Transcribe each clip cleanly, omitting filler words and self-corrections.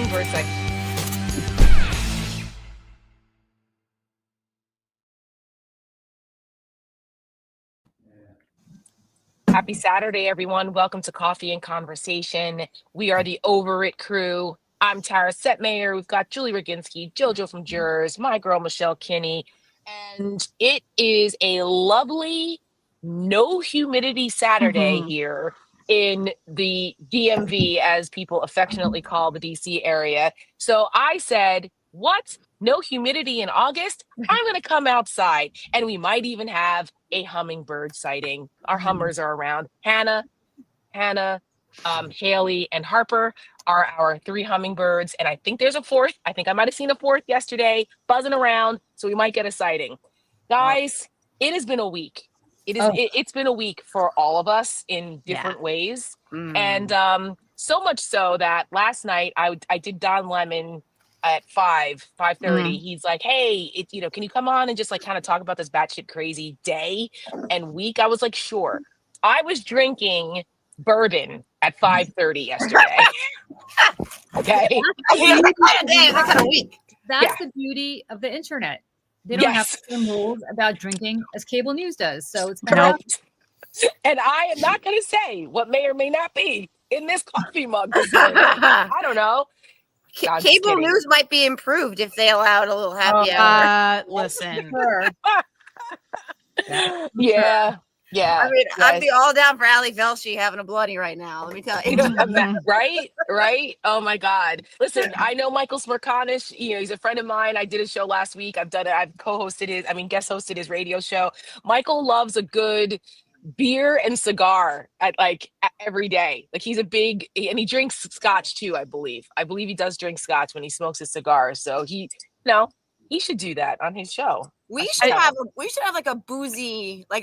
hummingbird sighting. Happy Saturday, everyone. Welcome to Coffee and Conversation. We are the Over It crew. I'm Tara Setmayer. We've got Julie Roginski, JoJo from Jurors, my girl, Michelle Kinney. And it is a lovely, no humidity Saturday here in the DMV, as people affectionately call the DC area. So I said, what? No humidity in August? I'm going to come outside, and we might even have a hummingbird sighting. Our hummers are around. Hannah, Haley, and Harper are our 3 hummingbirds, and I think there's a 4th. I think I might have seen a 4th yesterday buzzing around, so we might get a sighting. Guys, it has been a week. It's been a week for all of us in different ways, and so much so that last night I did Don Lemon at 5:30. He's like, hey, can you come on and just like kind of talk about this batshit crazy day and week? I was like, sure. I was drinking bourbon at 5:30 yesterday. Okay. That kind of week. That's the beauty of the internet. They don't have the same rules about drinking as cable news does. So it's correct. And I am not going to say what may or may not be in this coffee mug this morning. I don't know. Cable news might be improved if they allowed a little happy hour. Listen. Yeah. I mean, I'd be all down for Ali Velshi having a bloody right now. Let me tell you. Right. Oh my God. Listen, I know Michael Smirkanish. He's a friend of mine. I did a show last week. I've guest hosted his radio show. Michael loves a good beer and cigar at every day. Like he's and he drinks scotch too, I believe. I believe he does drink scotch when he smokes his cigars. So he should do that on his show. We should have like a boozy we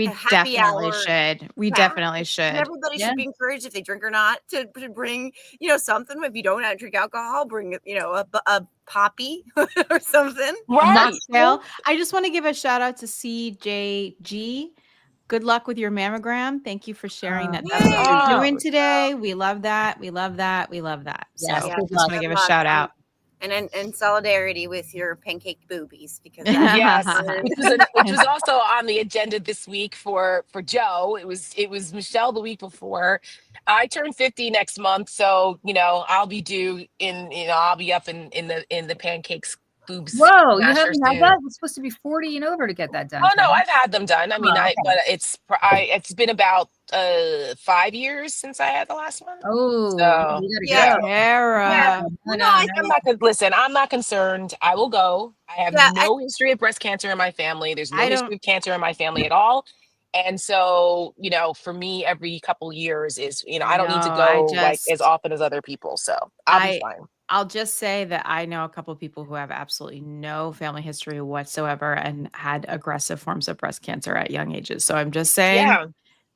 happy definitely hour. should. We definitely should. And everybody should be encouraged, if they drink or not, to bring something. If you don't drink alcohol, bring a poppy or something. Right. I just want to give a shout out to CJG. Good luck with your mammogram. Thank you for sharing that. That's what you're doing today. We love that. We love that. We love that. So I just want to give a shout out. And in solidarity with your pancake boobies, because which was also on the agenda this week for Joe. It was Michelle the week before. I turn 50 next month, so I'll be due I'll be up in the pancakes boobs. Whoa, you haven't had that? It's supposed to be 40 and over to get that done. Oh no, I've had them done. I mean, but it's been about 5 years since I had the last one. Oh, so, Tara. I'm not concerned. I will go. I have no history of breast cancer in my family. There's no history of cancer in my family at all. And so, for me, every couple years is, I don't need to go as often as other people. So I'll be fine. I'll just say that I know a couple of people who have absolutely no family history whatsoever and had aggressive forms of breast cancer at young ages. So I'm just saying.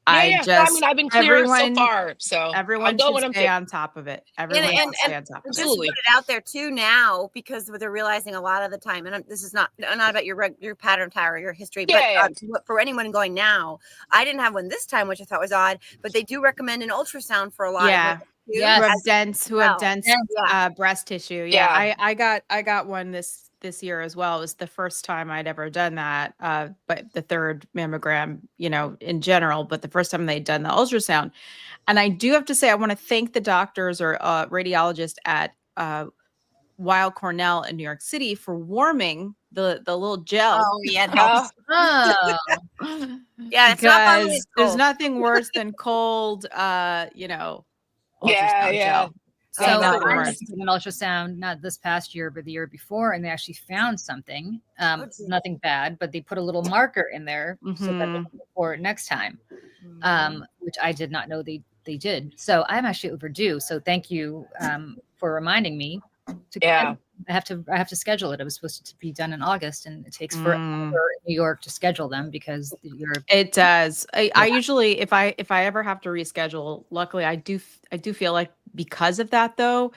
I've been clear so far. So everyone should stay on top of it. Everyone should stay on top of it. Just put it out there too now, because they're realizing a lot of the time, and this is not about your pattern, Tara, your history, but for anyone going now, I didn't have one this time, which I thought was odd, but they do recommend an ultrasound for a lot of who have dense breast tissue. Yeah. I got one this year as well. It was the first time I'd ever done that. But the third mammogram, in general, but the first time they'd done the ultrasound. And I do have to say, I want to thank the doctors or radiologist at Weill Cornell in New York City for warming the little gel. Oh yeah, it helps. Yeah, it's because there's nothing worse than cold, ultrasound gel. So I did an ultrasound, not this past year, but the year before, and they actually found something, nothing bad, but they put a little marker in there so that they can report next time, which I did not know they did. So I'm actually overdue. So thank you for reminding me. I have to schedule it. It was supposed to be done in August, and it takes forever in New York to schedule them because it does. I usually, if I ever have to reschedule, luckily I do feel like because of that though,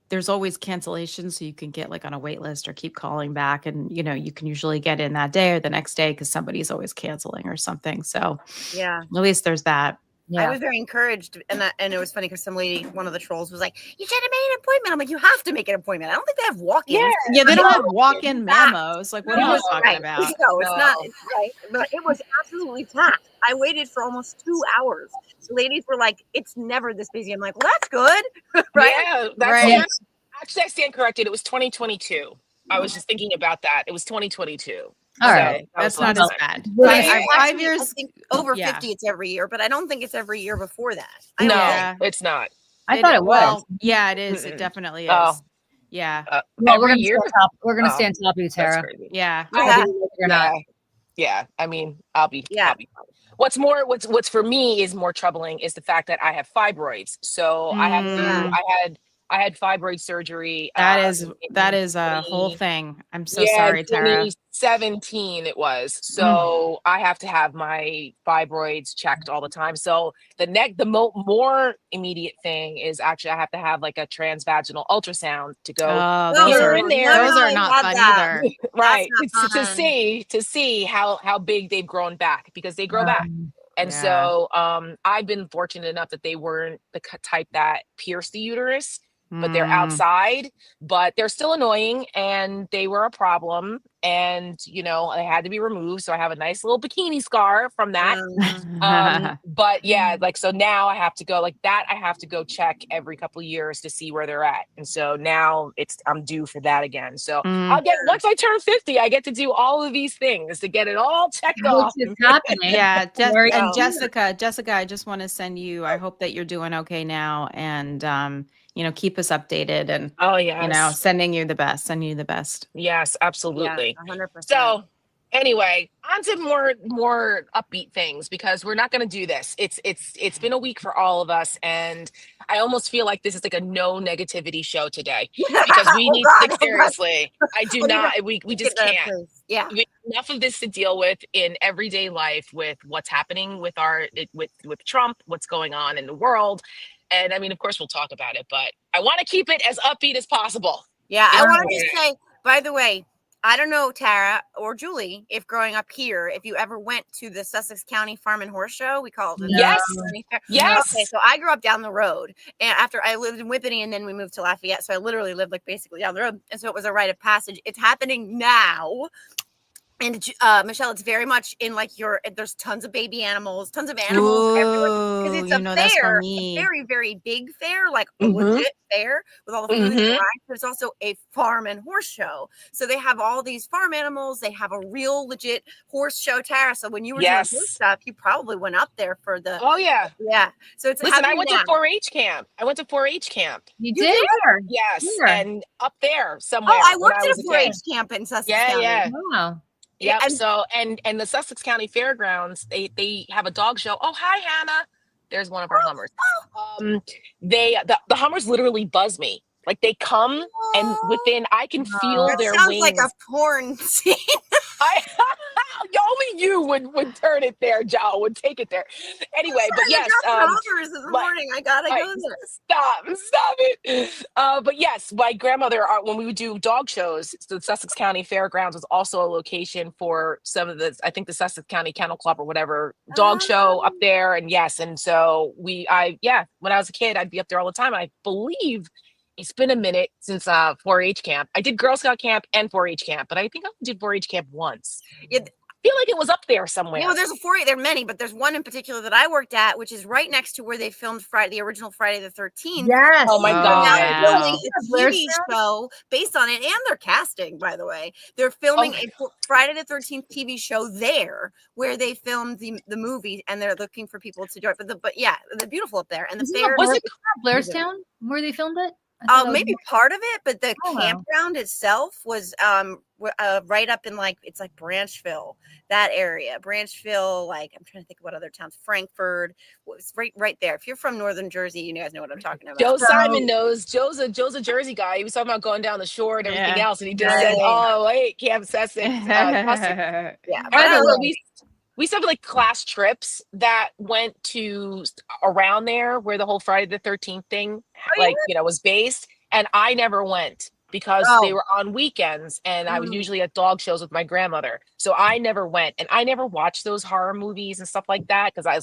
there's always cancellations, so you can get on a wait list or keep calling back, and you can usually get in that day or the next day because somebody's always canceling or something. So at least there's that. I was very encouraged, and it was funny because some lady, one of the trolls, was like, "You should have made an appointment." I'm like, "You have to make an appointment. I don't think they have walk-ins." Yeah, they don't have walk-in mammos. Like, what are you talking about? No, it's not right. But it was absolutely packed. I waited for almost 2 hours. The ladies were like, "It's never this busy." I'm like, "Well, that's good." Right? Yeah, that's right. Actually, I stand corrected. It was 2022. I was just thinking about that. It was 2022. All right. That's not as bad. Actually, 5 years. I think over 50, it's every year, but I don't think it's every year before that. No, it's not. I thought it was. Well, yeah, it is. It definitely is. Oh. Yeah. Well, we're gonna stand top of you, Tara. Yeah. Yeah. I mean, I'll be. What's for me is more troubling is the fact that I have fibroids. So I had fibroid surgery. That is a whole thing. I'm so sorry, Tara. 2017 it was. So I have to have my fibroids checked all the time. So the more immediate thing is actually I have to have like a transvaginal ultrasound to go. Those are not fun either. Right. To see how big they've grown back, because they grow back. And so I've been fortunate enough that they weren't the type that pierce the uterus, but they're outside, but they're still annoying, and they were a problem, and they had to be removed. So I have a nice little bikini scar from that. But yeah, so now I have to go I have to go check every couple of years to see where they're at. And so now I'm due for that again. So once I turn 50, I get to do all of these things to get it all checked off. It's happening. Yeah. And Jessica, I just want to send you, I hope that you're doing okay now, and keep us updated, and sending you the best. Yes, absolutely. Yeah, 100%. So anyway, on to more upbeat things, because we're not going to do this. It's been a week for all of us, and I almost feel like this is like a no negativity show today, because we need seriously. I do not. We just can't. Yeah. We have enough of this to deal with in everyday life, with what's happening with with Trump, what's going on in the world. And I mean, of course, we'll talk about it, but I want to keep it as upbeat as possible. Yeah, I want to just say, by the way, I don't know, Tara or Julie, if growing up here, if you ever went to the Sussex County Farm and Horse Show, we call it. Yes. Yes. Okay, so I grew up down the road, and after I lived in Whippany, and then we moved to Lafayette. So I literally lived basically down the road. And so it was a rite of passage. It's happening now. And Michelle, it's very much in there's tons of baby animals, everywhere. Because it's a fair, a very, very big fair, like a legit fair with all the food and rides. There's also a farm and horse show. So they have all these farm animals. They have a real legit horse show, Tara. So when you were doing horse stuff, you probably went up there for the. Oh, yeah. Yeah. So it's I went to 4-H camp. You did? Yes. Yeah. And up there somewhere. Oh, I worked at a 4-H camp in Sussex County. Yeah. Wow. Yeah. So and the Sussex County Fairgrounds, they have a dog show. Oh, hi, Hannah. There's one of our Hummers. The Hummers literally buzz me. Like, they come, and I can feel their wings. Sounds like a porn scene. Only you would turn it there, Joe, would take it there. Anyway, but yes. This morning. I gotta go there. Stop it. But yes, my grandmother, when we would do dog shows, the Sussex County Fairgrounds was also a location for some of I think the Sussex County Kennel Club or whatever dog show up there. And yes, and so when I was a kid, I'd be up there all the time. I believe it's been a minute since 4-H camp. I did Girl Scout camp and 4-H camp, but I think I did 4-H camp once. I feel like it was up there somewhere. There's a 4-H. There are many, but there's one in particular that I worked at, which is right next to where they filmed the original Friday the 13th. Yes. Oh my God. Now they're filming a TV show based on it, and they're casting, by the way. They're filming a Friday the 13th TV show there, where they filmed the movie, and they're looking for people to do it. But yeah, they're beautiful up there. And the fair was it Blairstown where they filmed it? Maybe part of it, but the campground itself was right up in it's like Branchville, that area. Branchville, I'm trying to think of what other towns. Frankfurt was right there. If you're from Northern Jersey, you guys know what I'm talking about. Joe Simon knows. Joe's a Jersey guy. He was talking about going down the shore and everything else, and he just said, "Oh wait, Camp Sussex." Yeah, we used to have class trips that went to around there where the whole Friday the 13th thing was based, and I never went. because they were on weekends, and I was usually at dog shows with my grandmother. So I never went, and I never watched those horror movies and stuff like that because I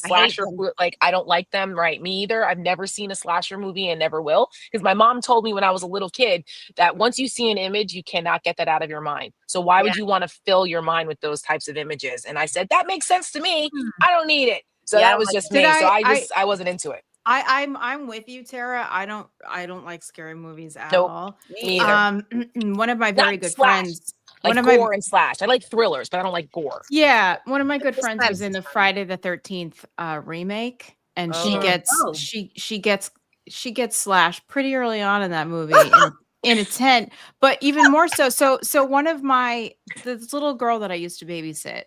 don't like them. Right, me either. I've never seen a slasher movie and never will, because my mom told me when I was a little kid that once you see an image, you cannot get that out of your mind. So why would you want to fill your mind with those types of images? And I said that makes sense to me. I don't need it. So that was just me. So I wasn't into it. I'm with you, Tara. I don't like scary movies at all. Me either. One of my very good friends, gore and slash. I like thrillers, but I don't like gore. Yeah, one of my good friends was in the Friday the 13th remake, and she gets slashed pretty early on in that movie in a tent. But even more so, so one of this little girl that I used to babysit,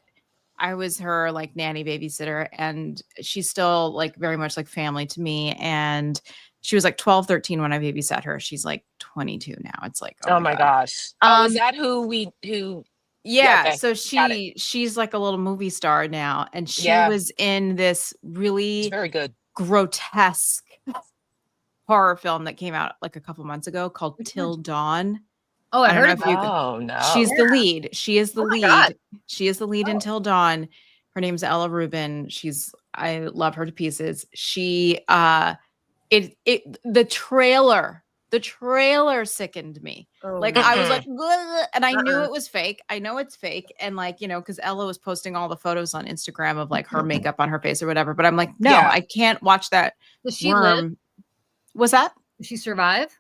I was her like nanny babysitter, and she's still like very much like family to me. And she was like 12, 13 when I babysat her. She's like 22 now. It's like, oh my gosh. Is that who yeah, okay. So she's like a little movie star now, and she was in this really very good grotesque horror film that came out like a couple months ago called Till Dawn. Oh, I heard of you. No. She's the lead. She is the lead. God. She is the lead in Till Dawn. Her name's Ella Rubin. I love her to pieces. She the trailer sickened me. Like I was like, and I knew it was fake. I know it's fake. And like, because Ella was posting all the photos on Instagram of like her makeup on her face or whatever. But I'm like, no, I can't watch that. Does she live? Was that? Did she survive?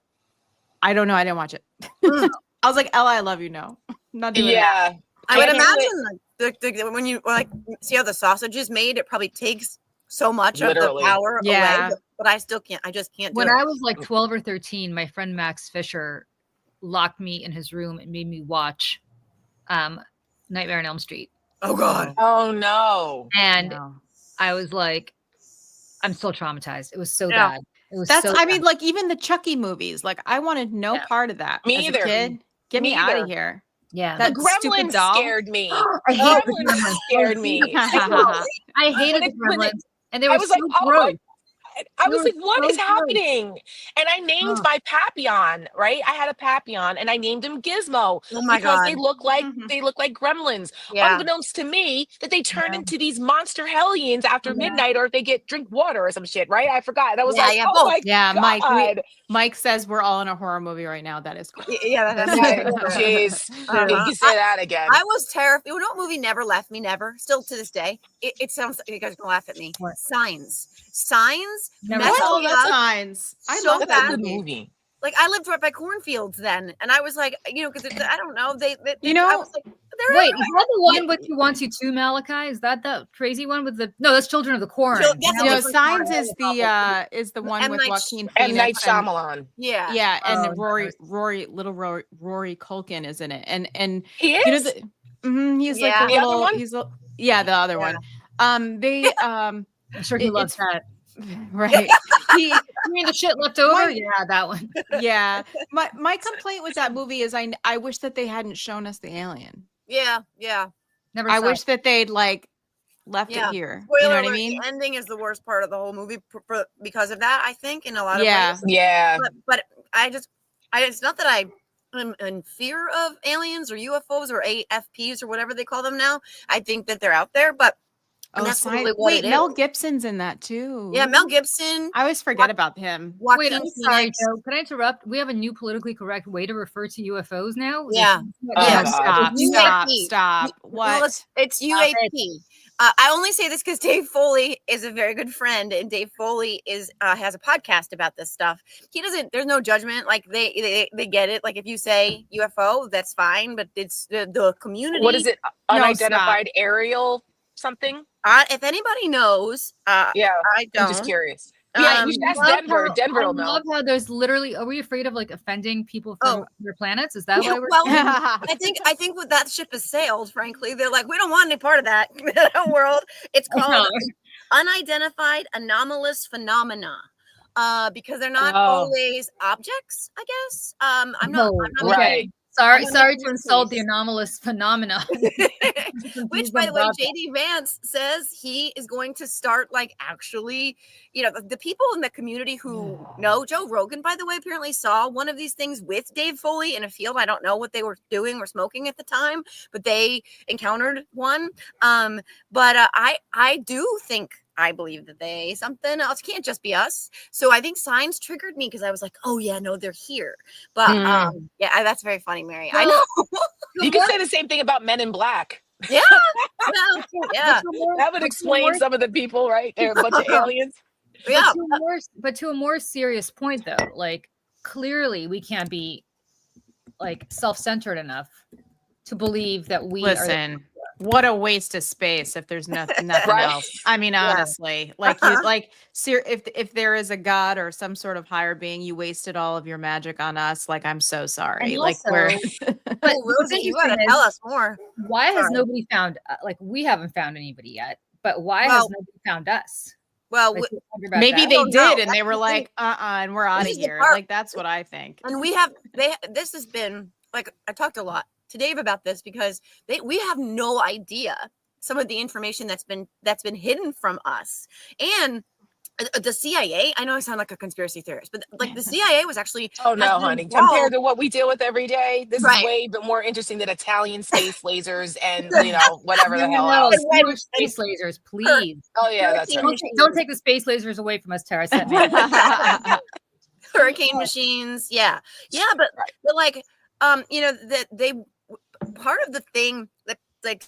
I don't know. I didn't watch it. I was like, Ella, I love you. No, I'm not doing it. I would imagine when you like see how the sausage is made, it probably takes so much of the power away. But I still can't. I just can't do it. When I was like 12 or 13, my friend Max Fisher locked me in his room and made me watch Nightmare on Elm Street. Oh God. Oh no. And I was like, I'm still traumatized. It was so bad. I mean, like even the Chucky movies, like I wanted no part of that. Me either. A kid. Get me out of here. Yeah. That the Gremlins scared me. I hated the Gremlins. Scared me. I hated the Gremlins. And they were so gross. I was like, what is happening? And I named my Papillon, right? I had a Papillon and I named him Gizmo because they look like gremlins. Yeah. Unbeknownst to me that they turn into these monster hellions after midnight, or if they drink water or some shit, right? I forgot. And I was my God. Mike says we're all in a horror movie right now. That is correct. Yeah, that's right. Jeez. You say that again. I was terrified. You know what movie never left me? Never. Still to this day. It sounds like you guys are gonna laugh at me. What? Signs. Signs. I love that movie. Like I lived right by cornfields then, and I was like, because I don't know, they I was like, wait, is that the one with Who Wants You To, Malachi? Is that the crazy one with that's Children of the Corn? Signs is the one with Joaquin Phoenix and Night Shyamalan. Yeah, and Rory Culkin is in it, and he is. He's like the other one. The other one. I'm sure he loves that. Right. You mean the shit left over? That one. Yeah. My complaint with that movie is I wish that they hadn't shown us the alien. Yeah. I wish that they'd like left it here. Spoiler, you know what I mean? The ending is the worst part of the whole movie because of that, I think, in a lot of ways. Yeah. But it's not that I'm in fear of aliens or UFOs or AFPs or whatever they call them now. I think that they're out there, but that's really what it is. Mel Gibson's in that too. Yeah, Mel Gibson. I always forget about him. Wait, I'm sorry, Joe. Can I interrupt? We have a new politically correct way to refer to UFOs now. Yeah. Stop. What? Well, it's UAP. I only say this because Dave Foley is a very good friend, and Dave Foley has a podcast about this stuff. He doesn't. There's no judgment. Like they get it. Like if you say UFO, that's fine. But it's the community. What is it? Unidentified aerial something? If anybody knows, I don't. I'm just curious. Yeah, you should ask Denver. Denver will know. I love how there's literally. Are we afraid of like offending people from other planets? Is that why we're? Well, I think with that ship has sailed. Frankly, they're like, we don't want any part of that world. It's called unidentified anomalous phenomena. Because they're not always objects. I guess. I'm not right. Sorry to insult the anomalous phenomenon. Which, by the way, JD Vance says he is going to start, like, actually, you know, the people in the community who know Joe Rogan, by the way, apparently saw one of these things with Dave Foley in a field. I don't know what they were doing or smoking at the time, but they encountered one. But I do think, I believe that something else can't just be us. So I think signs triggered me because I was like, oh yeah, no, they're here. But yeah, that's very funny, Mary. Well, I know. You can say the same thing about Men in Black. Yeah. Well, yeah. That would explain some of the people, right? They're a bunch of aliens. Yeah. But to a more serious point, though, like, clearly we can't be, like, self-centered enough to believe that we Listen, what a waste of space if there's nothing Right. else. I mean, honestly, if there is a God or some sort of higher being, you wasted all of your magic on us. Like, I'm so sorry. And like, also, but Rosie, you gotta tell us more. Why has nobody found, like, we haven't found anybody yet, but why has nobody found us? Well, like, maybe they did, and they were like, and we're out of here. Like, that's what I think. And this has been, like, I talked a lot to Dave about this because we have no idea some of the information that's been hidden from us. And the CIA, I know I sound like a conspiracy theorist, but like the CIA was actually honey, compared to what we deal with every day, this is way more interesting than Italian space lasers and whatever the hell else. Space lasers, please. Oh yeah, that's right. Don't take the space lasers away from us, Tara. Hurricane machines, but like that they part of the thing that, like,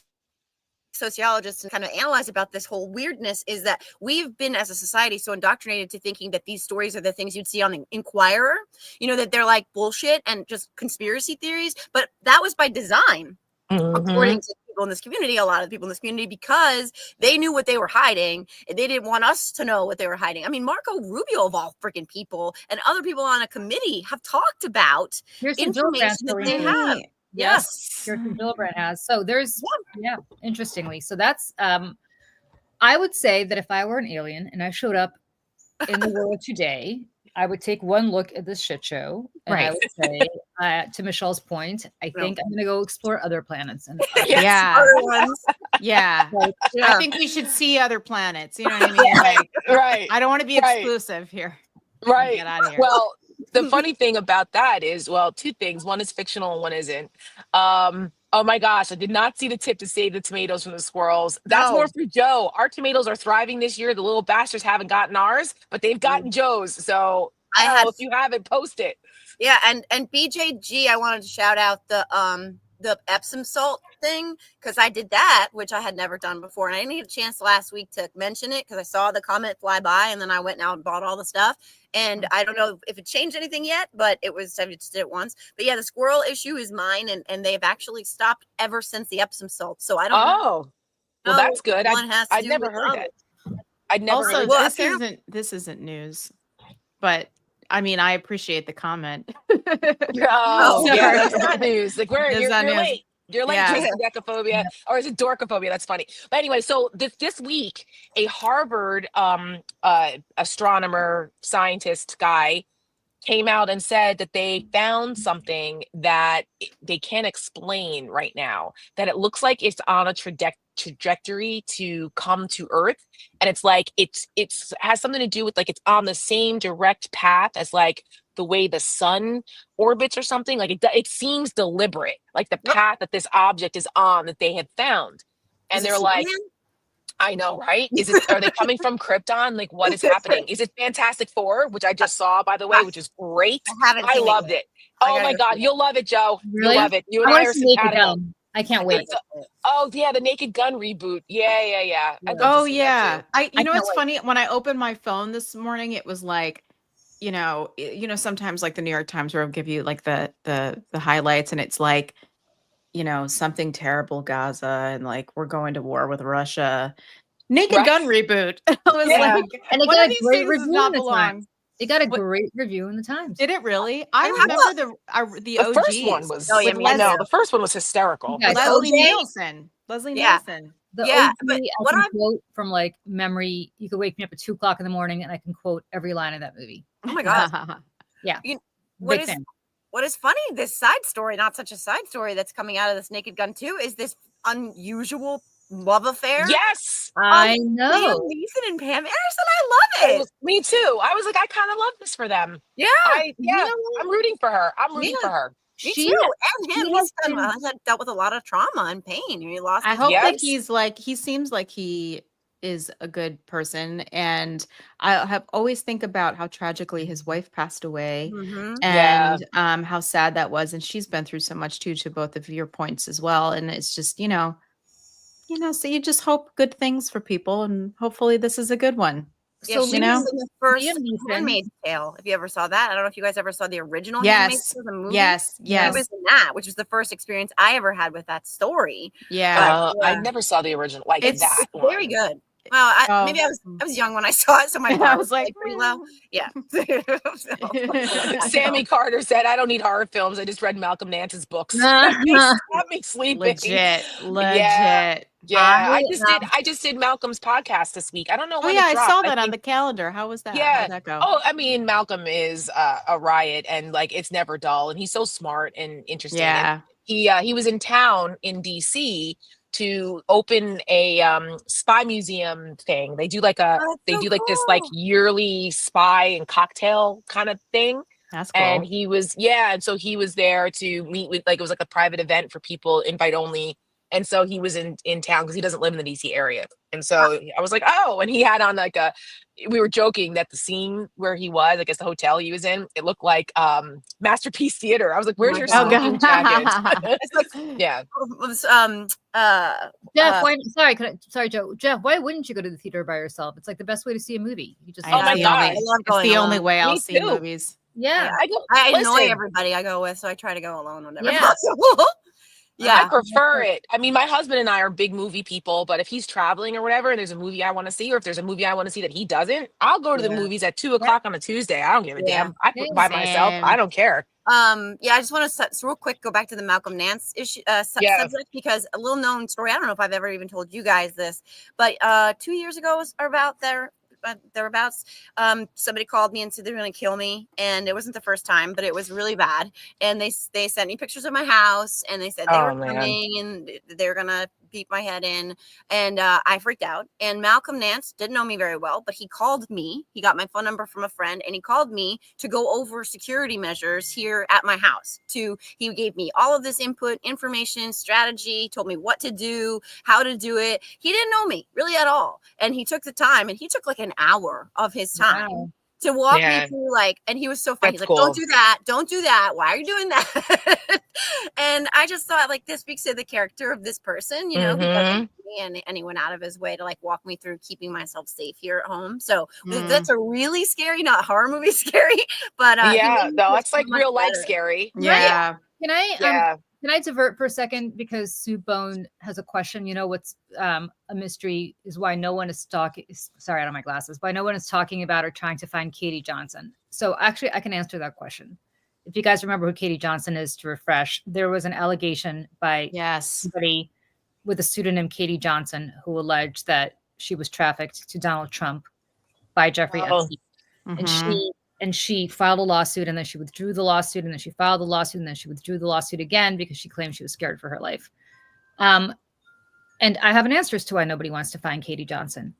sociologists kind of analyze about this whole weirdness is that we've been, as a society, so indoctrinated to thinking that these stories are the things you'd see on the Inquirer, that they're like bullshit and just conspiracy theories. But that was by design, according to people in this community, a lot of people in this community, because they knew what they were hiding and they didn't want us to know what they were hiding. I mean, Marco Rubio, of all freaking people, and other people on a committee have talked about information that they have. Yes, Kirsten Gillibrand has. So there's interestingly. So that's I would say that if I were an alien and I showed up in the world today, I would take one look at this shit show and I would say, to Michelle's point, I think I'm gonna go explore other planets and other ones. I think we should see other planets. You know what I mean? Like, right. I don't want to be exclusive here. Right. Get out of here. Well, the funny thing about that is, two things. One is fictional and one isn't. Oh my gosh, I did not see the tip to save the tomatoes from the squirrels. That's more for Joe. Our tomatoes are thriving this year. The little bastards haven't gotten ours, but they've gotten Joe's. So if you haven't, post it. Yeah, and BJG, I wanted to shout out the Epsom salt thing, because I did that, which I had never done before, and I didn't get a chance last week to mention it because I saw the comment fly by, and then I went out and bought all the stuff. And I don't know if it changed anything yet, but I just did it once. But yeah, the squirrel issue is mine, and they've actually stopped ever since the Epsom salt. So I don't know. Well, that's good. I'd never heard that. I'd never heard that. This isn't news, but I mean, I appreciate the comment. That's not news. Like, you're late. You're late. Yeah. Decaphobia, or is it dorkophobia? That's funny. But anyway, so this week, a Harvard astronomer, scientist guy came out and said that they found something that they can't explain right now, that it looks like it's on a trajectory to come to Earth, and it's like it's has something to do with, like, it's on the same direct path as, like, the way the sun orbits or something. Like, it seems deliberate, like the path that this object is on that they have found. And they're like, I know, right? Are they coming from Krypton? Like, what is happening? Is it Fantastic Four, which I just saw, by the way, which is great? I loved it. Oh my God, you'll love it, Joe. Really? You'll love it. You and I are simpatico. I can't wait. The Naked Gun reboot. Yeah. You know, it's funny, when I opened my phone this morning, it was like, sometimes, like, the New York Times will give you, like, the highlights, and it's like, something terrible, Gaza, and, like, we're going to war with Russia. Naked Gun reboot. I was like, and it got a great review in the Times. It got a great review in the Times. Did it really? I remember the OGs. First one was. The first one was hysterical. Leslie Nielsen. But what I quote from, like, memory, you could wake me up at 2 o'clock in the morning and I can quote every line of that movie. Oh my God. Yeah. what is funny, this side story, not such a side story that's coming out of this Naked Gun 2, is this unusual love affair. Yes. I know. Liam Neeson and Pam Anderson. I love it. Me too. I was like, I kind of love this for them. Yeah. I'm rooting for her. I'm rooting for her. Me too. And him, he's dealt with a lot of trauma and pain. He lost. I hope that he seems like he is a good person, and I have always think about how tragically his wife passed away, and how sad that was, and she's been through so much too, to both of your points as well. And it's just so you just hope good things for people, and hopefully this is a good one. Yeah, so she was in the first Handmaid's Tale. If you ever saw that, I don't know if you guys ever saw the original Handmaid's Tale, the movie. Yes. She was in that, which was the first experience I ever had with that story. Yeah, I never saw the original. Like it's that. It's very good. Well, maybe I was young when I saw it, so my bar was like pretty low. Yeah. Sammy Carter said, "I don't need horror films. I just read Malcolm Nance's books. Got me sleeping." Legit. Yeah. I just did Malcolm's podcast this week. I don't know when. I saw that on the calendar. How was that? Yeah. How'd that go? Oh, I mean, Malcolm is a riot, and like it's never dull, and he's so smart and interesting. Yeah. And he was in town in DC to open a spy museum thing. They do like this like yearly spy and cocktail kind of thing. That's cool. And he was so he was there to meet with, like, it was like a private event for people, invite only. And so he was in town because he doesn't live in the DC area. And so I was like, oh, and he had on like we were joking that the scene where he was, I guess the hotel he was in, it looked like Masterpiece Theater. I was like, where's your smoking jacket? It's like, yeah. Jeff, sorry, Joe. Jeff, why wouldn't you go to the theater by yourself? It's like the best way to see a movie. You just oh my God. It's the only way I'll see movies. Yeah. I annoy everybody I go with, so I try to go alone whenever possible. Yeah, I prefer it. I mean, my husband and I are big movie people, but if he's traveling or whatever, and there's a movie I want to see, or if there's a movie I want to see that he doesn't, I'll go to the movies at 2:00 on a Tuesday. I don't give a damn. I can by myself. I don't care. I just want to real quick go back to the Malcolm Nance issue subject, because a little known story. I don't know if I've ever even told you guys this, but 2 years ago or about thereabouts, somebody called me and said they're going to kill me, and it wasn't the first time, but it was really bad. And they sent me pictures of my house, and they said they were coming and they're going to beat my head in, and I freaked out. And Malcolm Nance didn't know me very well, but he called me. He got my phone number from a friend, and he called me to go over security measures here at my house. He gave me all of this input, information, strategy, told me what to do, how to do it. He didn't know me really at all, and he took the time, and he took like an hour of his time to walk me through, and he was so funny. He's like, don't do that. Why are you doing that? And I just thought, like, this speaks to the character of this person, he doesn't and anyone out of his way to like walk me through keeping myself safe here at home. So that's a really scary, not horror movie scary, but it's like real life scary. Yeah. Can I divert for a second, because Sue Bone has a question? What's a mystery is why no one is talking. Sorry, I don't have my glasses. Why no one is talking about or trying to find Katie Johnson. So actually, I can answer that question. If you guys remember who Katie Johnson is, to refresh, there was an allegation by somebody with a pseudonym Katie Johnson who alleged that she was trafficked to Donald Trump by Jeffrey Epstein, and she filed a lawsuit, and then she withdrew the lawsuit, and then she filed the lawsuit, and then she withdrew the lawsuit again because she claimed she was scared for her life. And I have an answer as to why nobody wants to find Katie Johnson.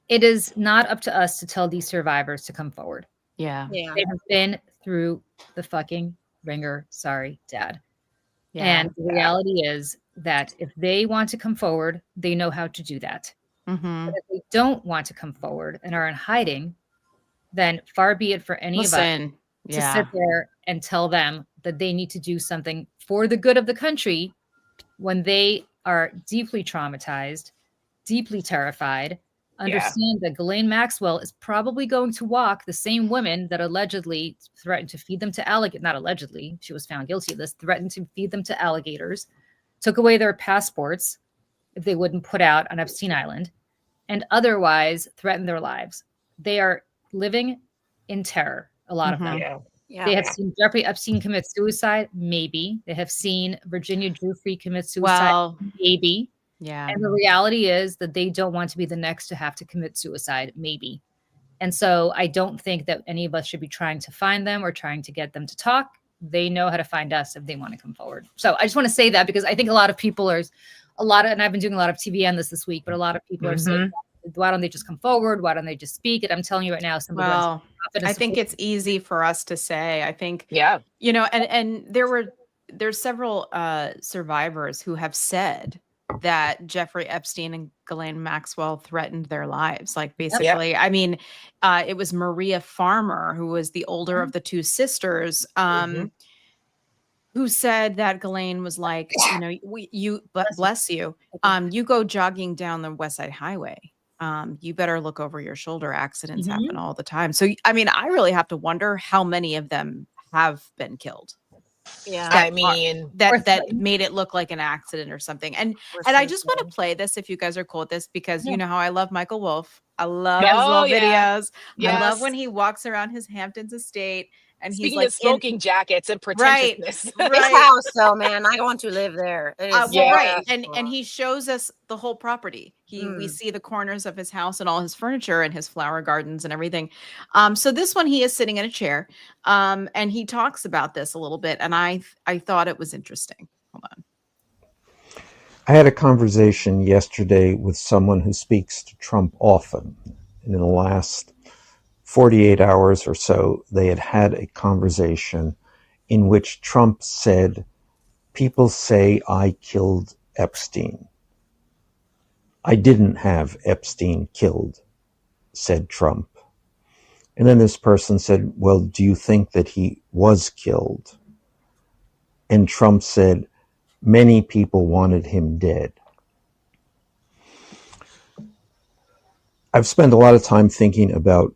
It is not up to us to tell these survivors to come forward. Yeah. They have been through the fucking ringer. Sorry, Dad. Yeah. And the reality is that if they want to come forward, they know how to do that. But if they don't want to come forward and are in hiding, then far be it for any of us to sit there and tell them that they need to do something for the good of the country when they are deeply traumatized, deeply terrified, understand that Ghislaine Maxwell is probably going to walk the same women that allegedly threatened to feed them to alligators. Not allegedly, she was found guilty of this, threatened to feed them to alligators, took away their passports if they wouldn't put out on Epstein Island, and otherwise threatened their lives. They are living in terror, a lot of them. They have seen Jeffrey Epstein commit suicide, maybe. They have seen Virginia Giuffre commit suicide, maybe. Yeah. And the reality is that they don't want to be the next to have to commit suicide, maybe. And so I don't think that any of us should be trying to find them or trying to get them to talk. they know how to find us if they want to come forward. So I just want to say that, because I think a lot of people and I've been doing a lot of TV on this week, but a lot of people are saying, why don't they just come forward? Why don't they just speak? And I'm telling you right now, well, I think it's easy for us to say. I think, you know, and there's several survivors who have said that Jeffrey Epstein and Ghislaine Maxwell threatened their lives. Like, basically, I mean, it was Maria Farmer, who was the older of the two sisters, who said that Ghislaine was like, you know, bless you, you go jogging down the West Side Highway. You better look over your shoulder. Accidents happen all the time. So, I mean, I really have to wonder how many of them have been killed. Yeah, I mean, that made it look like an accident or something. And I just want to play this, if you guys are cool with this, because you know how I love Michael Wolff. I love his little videos. I love when he walks around his Hamptons estate. And speaking he's like of smoking jackets and pretentiousness, his house, though, man, I want to live there. It is right, and he shows us the whole property. We see the corners of his house and all his furniture and his flower gardens and everything. So this one, he is sitting in a chair, and he talks about this a little bit, and I thought it was interesting. Hold on. I had a conversation yesterday with someone who speaks to Trump often, and in the last 48 hours or so, they had a conversation in which Trump said, "People say I killed Epstein. I didn't have Epstein killed," said Trump. And then this person said, "Well, do you think that he was killed?" And Trump said, "Many people wanted him dead." I've spent a lot of time thinking about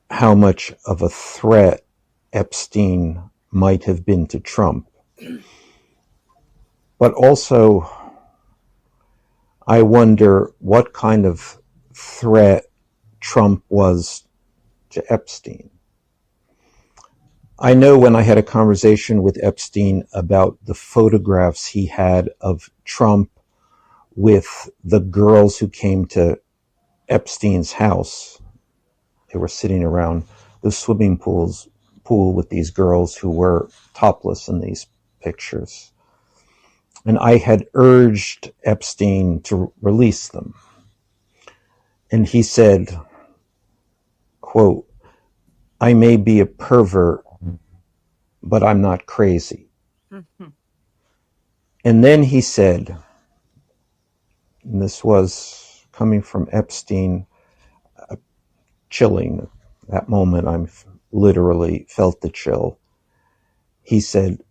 how much of a threat Epstein might have been to Trump. But also, I wonder what kind of threat Trump was to Epstein. I know when I had a conversation with Epstein about the photographs he had of Trump with the girls who came to Epstein's house, they were sitting around the swimming pool with these girls who were topless in these pictures. And I had urged Epstein to release them. And he said, quote, "I may be a pervert, but I'm not crazy." And then he said, and this was coming from Epstein, chilling. That moment, I literally felt the chill. He said,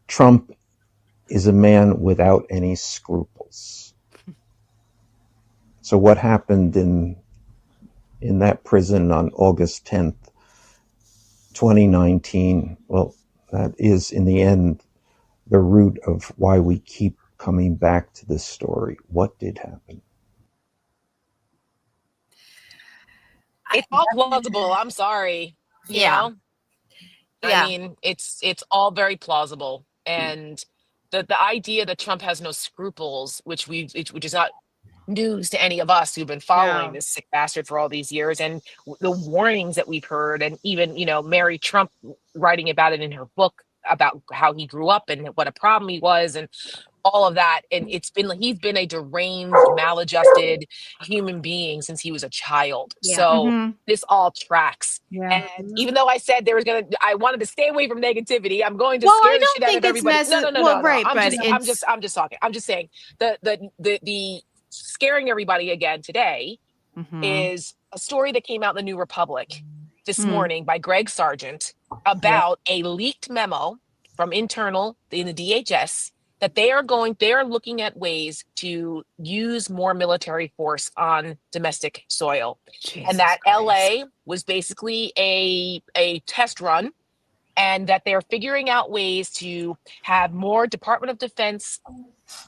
"Trump is a man without any scruples." So what happened in that prison on August 10th, 2019, well, that is in the end the root of why we keep coming back to this story. What did happen? It's all plausible. I'm sorry. You know? I mean, it's all very plausible. And the idea that Trump has no scruples, which is not news to any of us who've been following this sick bastard for all these years, and the warnings that we've heard, and even, you know, Mary Trump writing about it in her book about how he grew up and what a problem he was, and all of that. And he's been a deranged, maladjusted human being since he was a child. So this all tracks. And even though I said I wanted to stay away from negativity, I'm going to scare the shit out of everybody. No. Right, I'm just talking. I'm just saying the scaring everybody again today is a story that came out in the New Republic this morning by Greg Sargent about a leaked memo from internal in the DHS that they are looking at ways to use more military force on domestic soil. And that LA was basically a test run, and that they're figuring out ways to have more Department of Defense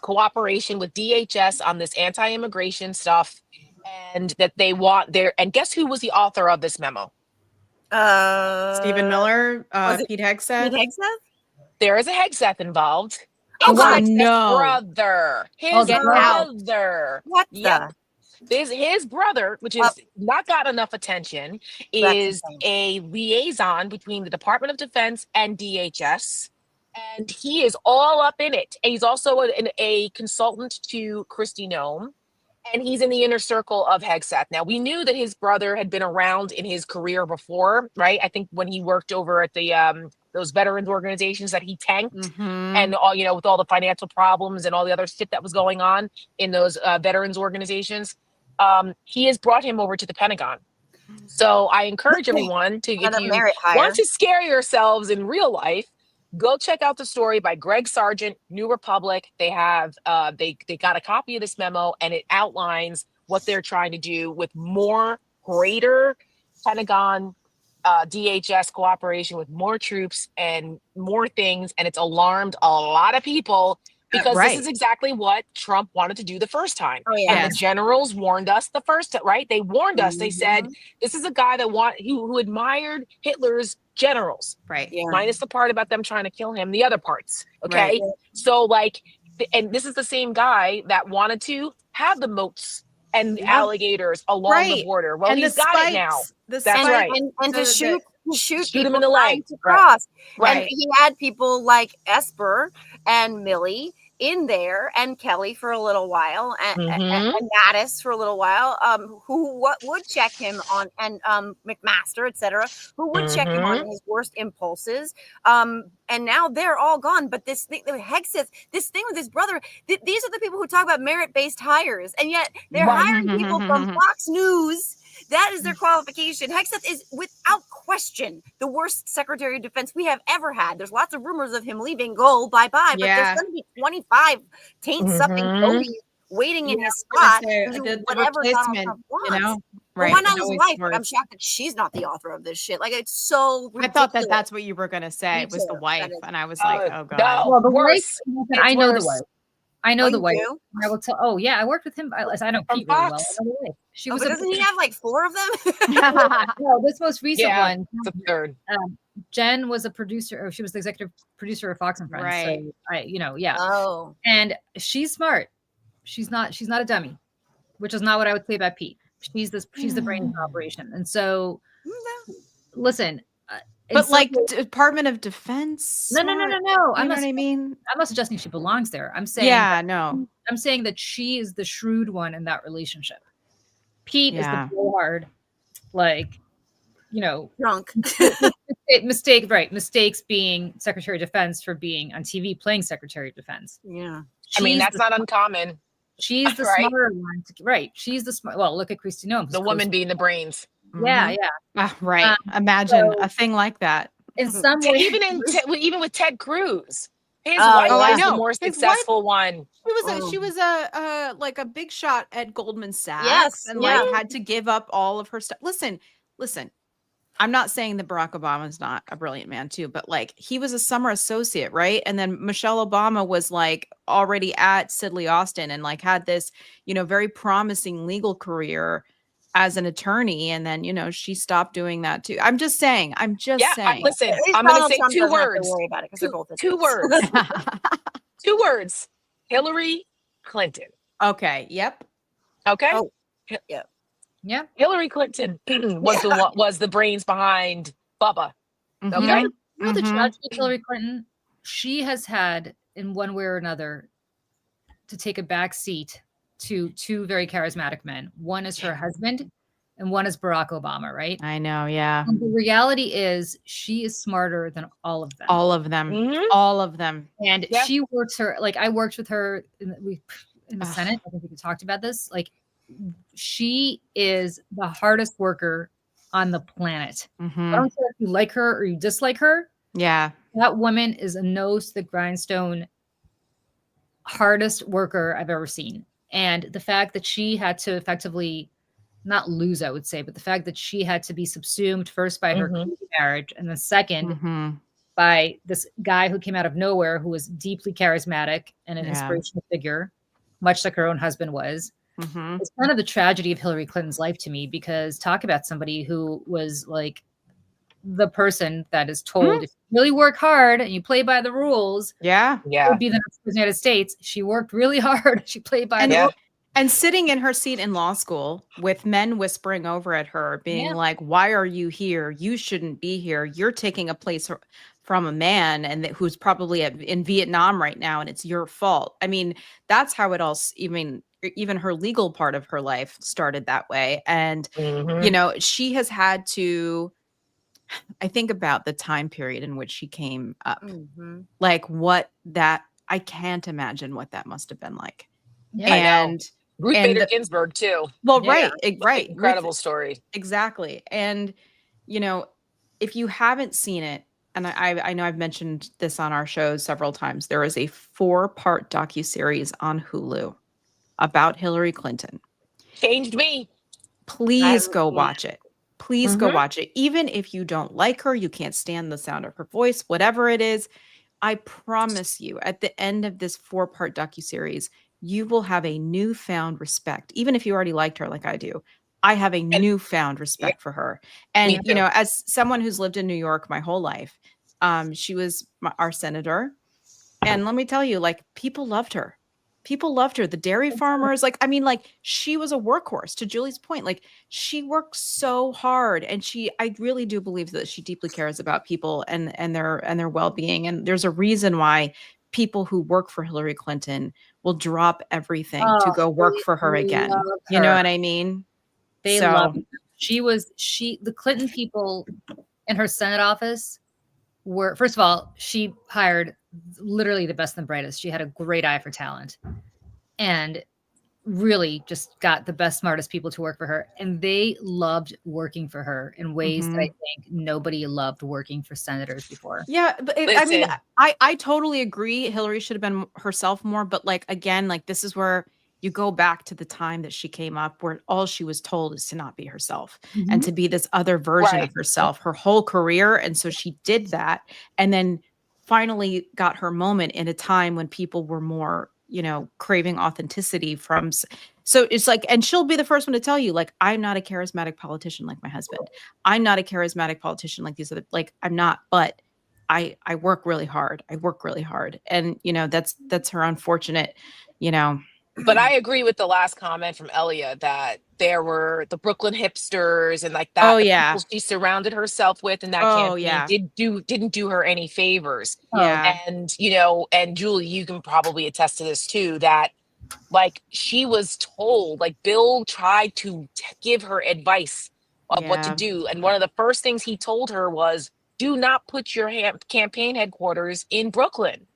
cooperation with DHS on this anti-immigration stuff, and that they want and guess who was the author of this memo? Stephen Miller, Pete Hegseth. There is a Hegseth involved. Oh, His brother. His brother. What? Yep. his brother, which is not got enough attention, is a liaison between the Department of Defense and DHS. And he is all up in it. And he's also a consultant to Kristi Noem. And he's in the inner circle of Hegseth. Now, we knew that his brother had been around in his career before, right? I think when he worked over at the those veterans organizations that he tanked, and all, with all the financial problems and all the other shit that was going on in those veterans organizations, he has brought him over to the Pentagon. So I encourage everyone to, if you want to scare yourselves in real life, go check out the story by Greg Sargent, New Republic. They have they got a copy of this memo, and it outlines what they're trying to do with more greater Pentagon DHS cooperation with more troops and more things. And it's alarmed a lot of people because this is exactly what Trump wanted to do the first time. And the generals warned us the first time, right? They warned us. They said, this is a guy that who admired Hitler's generals, right? Minus the part about them trying to kill him, the other parts. Okay. So and this is the same guy that wanted to have the moats and alligators along the border. Well, and he's got it now. That's right. And to shoot him in the leg to cross. Right. And he had people like Esper and Millie in there, and Kelly for a little while, and Mattis for a little while, who would check him on, and McMaster, etc., who would check him on his worst impulses. And now they're all gone. But this thing, Hegseth, this thing with his brother, these are the people who talk about merit-based hires, and yet they're hiring people from Fox News. That is their qualification. Hegseth is, without question, the worst Secretary of Defense we have ever had. There's lots of rumors of him leaving, bye-bye, but there's going to be 25 taint-sucking Tobies waiting in his spot. Whatever Donald Trump wants. Right. Why not his wife? I'm shocked that she's not the author of this shit. Like, it's so ridiculous. I thought that's what you were going to say, was the wife. And I was like, oh, God. No, well, the wife, I know the wife. I know the wife. Do? I will tell. Oh yeah, I worked with him. I know Pete really well. She was. Doesn't he have like 4 of them? No, this most recent one. The third. Jen was a producer, or she was the executive producer of Fox and Friends. Right. So Oh. And she's smart. She's not a dummy, which is not what I would say about Pete. She's the brain of the operation. And so, listen. But like Department of Defense? No. You know what I mean? I'm not suggesting she belongs there. I'm saying no. I'm saying that she is the shrewd one in that relationship. Pete is the blowhard, drunk. Mistakes being Secretary of Defense for being on TV playing Secretary of Defense. Yeah. That's not uncommon. She's the smarter one. Right. She's the smart. Well, look at Kristi Noem. The woman being the brains. Yeah. Right. Imagine a thing like that. In some way, even with Ted Cruz, his wife was the more successful one. She was a big shot at Goldman Sachs, and had to give up all of her stuff. Listen. I'm not saying that Barack Obama is not a brilliant man too, but he was a summer associate, right? And then Michelle Obama was already at Sidley Austin and had this, very promising legal career as an attorney, and then she stopped doing that too. I'm just saying. Listen, I'm going to say 2 words. Worry about it because they're both 2 words. 2 words. Hillary Clinton. Okay. Yep. Okay. Oh, yep. Yeah. Hillary Clinton was the brains behind Bubba. Okay. You know the tragedy of Hillary Clinton? She has had, in one way or another, to take a back seat to 2 very charismatic men. One is her husband, and one is Barack Obama, right? I know, yeah. And the reality is, she is smarter than all of them. All of them. All of them. And she works her, I worked with her in the Senate. I think we talked about this. She is the hardest worker on the planet. I don't care if you like her or you dislike her. Yeah. That woman is a nose to the grindstone hardest worker I've ever seen. And the fact that she had to effectively not lose, I would say, but the fact that she had to be subsumed first by her marriage, and then second by this guy who came out of nowhere, who was deeply charismatic and an inspirational figure, much like her own husband was. It's kind of the tragedy of Hillary Clinton's life to me, because talk about somebody who was the person that is told, if you really work hard and you play by the rules, would be the next president of the United States. She worked really hard. She played by the rules. And sitting in her seat in law school with men whispering over at her, being like, why are you here? You shouldn't be here. You're taking a place from a man and who's probably in Vietnam right now, and it's your fault. I mean, that's how it all, even her legal part of her life started that way. And, you know, she has had to, I think about the time period in which she came up, like I can't imagine what that must have been like. Yeah, and Ruth Bader Ginsburg too. Well, right. Incredible story. Exactly. And, you know, if you haven't seen it, and I know I've mentioned this on our shows several times, there is a 4-part docuseries on Hulu about Hillary Clinton. Changed me. Please go watch it. Please go watch it. Even if you don't like her, you can't stand the sound of her voice, whatever it is, I promise you, at the end of this 4-part docuseries, you will have a newfound respect. Even if you already liked her like I do, I have a newfound respect for her. And, you know, as someone who's lived in New York my whole life, she was our senator. And let me tell you, like, people loved her. People loved her. The dairy farmers, like, I mean, like, she was a workhorse, to Julie's point. Like, she worked so hard, and I really do believe that she deeply cares about people and their well-being. And there's a reason why people who work for Hillary Clinton will drop everything to go work for her again. You know what I mean? They love her. The Clinton people in her Senate office were, first of all, she hired literally the best and the brightest. She had a great eye for talent and really just got the best, smartest people to work for her. And they loved working for her in ways that I think nobody loved working for senators before. Yeah. But I mean, I totally agree. Hillary should have been herself more, but like, again, like this is where you go back to the time that she came up where all she was told is to not be herself and to be this other version of herself her whole career. And so she did that and then finally got her moment in a time when people were more, you know, craving authenticity from. So it's like, and she'll be the first one to tell you, like, I'm not a charismatic politician like my husband. I'm not a charismatic politician like these other, like, I'm not, but I work really hard. I work really hard. And, you know, that's her unfortunate, you know. But I agree with the last comment from Elia that there were the Brooklyn hipsters and like that. People she surrounded herself with in that campaign didn't do her any favors. And, you know, and Julie, you can probably attest to this too, that like she was told, like Bill tried to give her advice of what to do. And one of the first things he told her was, do not put your campaign headquarters in Brooklyn.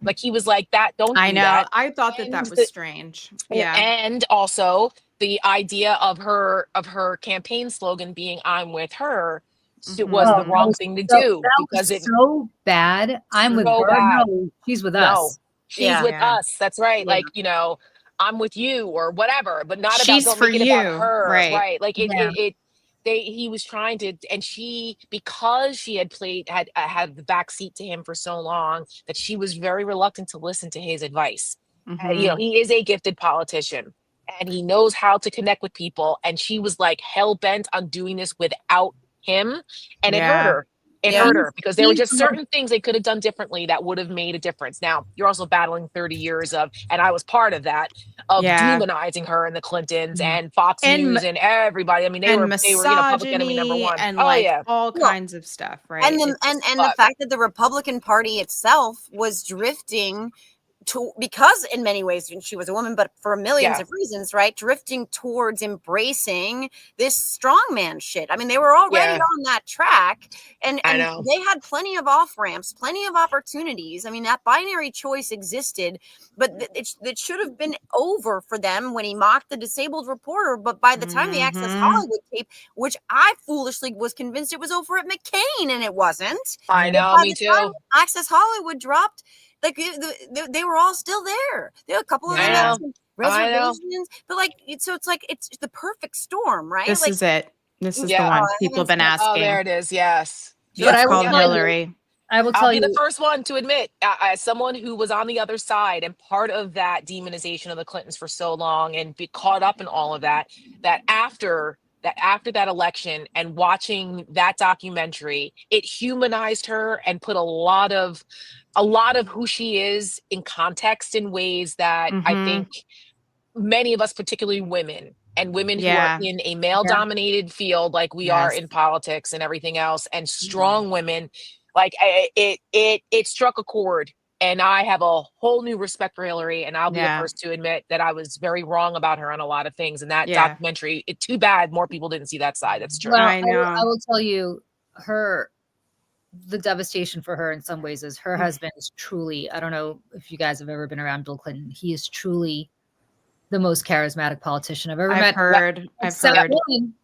Like he was like that. Don't do that. I thought that was strange. Yeah. And also the idea of her campaign slogan being "I'm with her" was the wrong thing to do because it's so bad. I'm with her. Bad. No, she's with us. She's with us. That's right. Like, you know, I'm with you or whatever, but not she's about for you. About her. Right. Like he was trying to, and she, because she had had the back seat to him for so long, that she was very reluctant to listen to his advice. You know, he is a gifted politician and he knows how to connect with people. And she was like hell bent on doing this without him. And it hurt her. It hurt her because there were just certain things they could have done differently that would have made a difference. Now, you're also battling 30 years of, and I was part of that, of demonizing her and the Clintons and Fox News and everybody. I mean, they were you know, public enemy number one. And all kinds of stuff, right? And the fact that the Republican Party itself was drifting because in many ways she was a woman, but for millions of reasons, right? Drifting towards embracing this strongman shit. I mean, they were already on that track and they had plenty of off ramps, plenty of opportunities. I mean, that binary choice existed, but it should have been over for them when he mocked the disabled reporter. But by the time the Access Hollywood tape, which I foolishly was convinced it was over at McCain, and it wasn't. I know, me too. Access Hollywood dropped. Like they were all still there. There were a couple of them had some reservations, but like it's the perfect storm, right? This is it. This is the one people have been asking. Oh, there it is. Yes, it's called Hillary. I will tell you, I'll be the first one to admit, as someone who was on the other side and part of that demonization of the Clintons for so long and be caught up in all of that, that after that election and watching that documentary, it humanized her and put a lot of who she is in context in ways that I think many of us, particularly women, and women who are in a male-dominated field like we are in politics and everything else, and strong women, like it struck a chord. And I have a whole new respect for Hillary, and I'll be the first to admit that I was very wrong about her on a lot of things. And that documentary, too bad more people didn't see that side. That's true. Well, I will tell you, the devastation for her in some ways is her husband is truly, I don't know if you guys have ever been around Bill Clinton. He is truly the most charismatic politician I've ever met.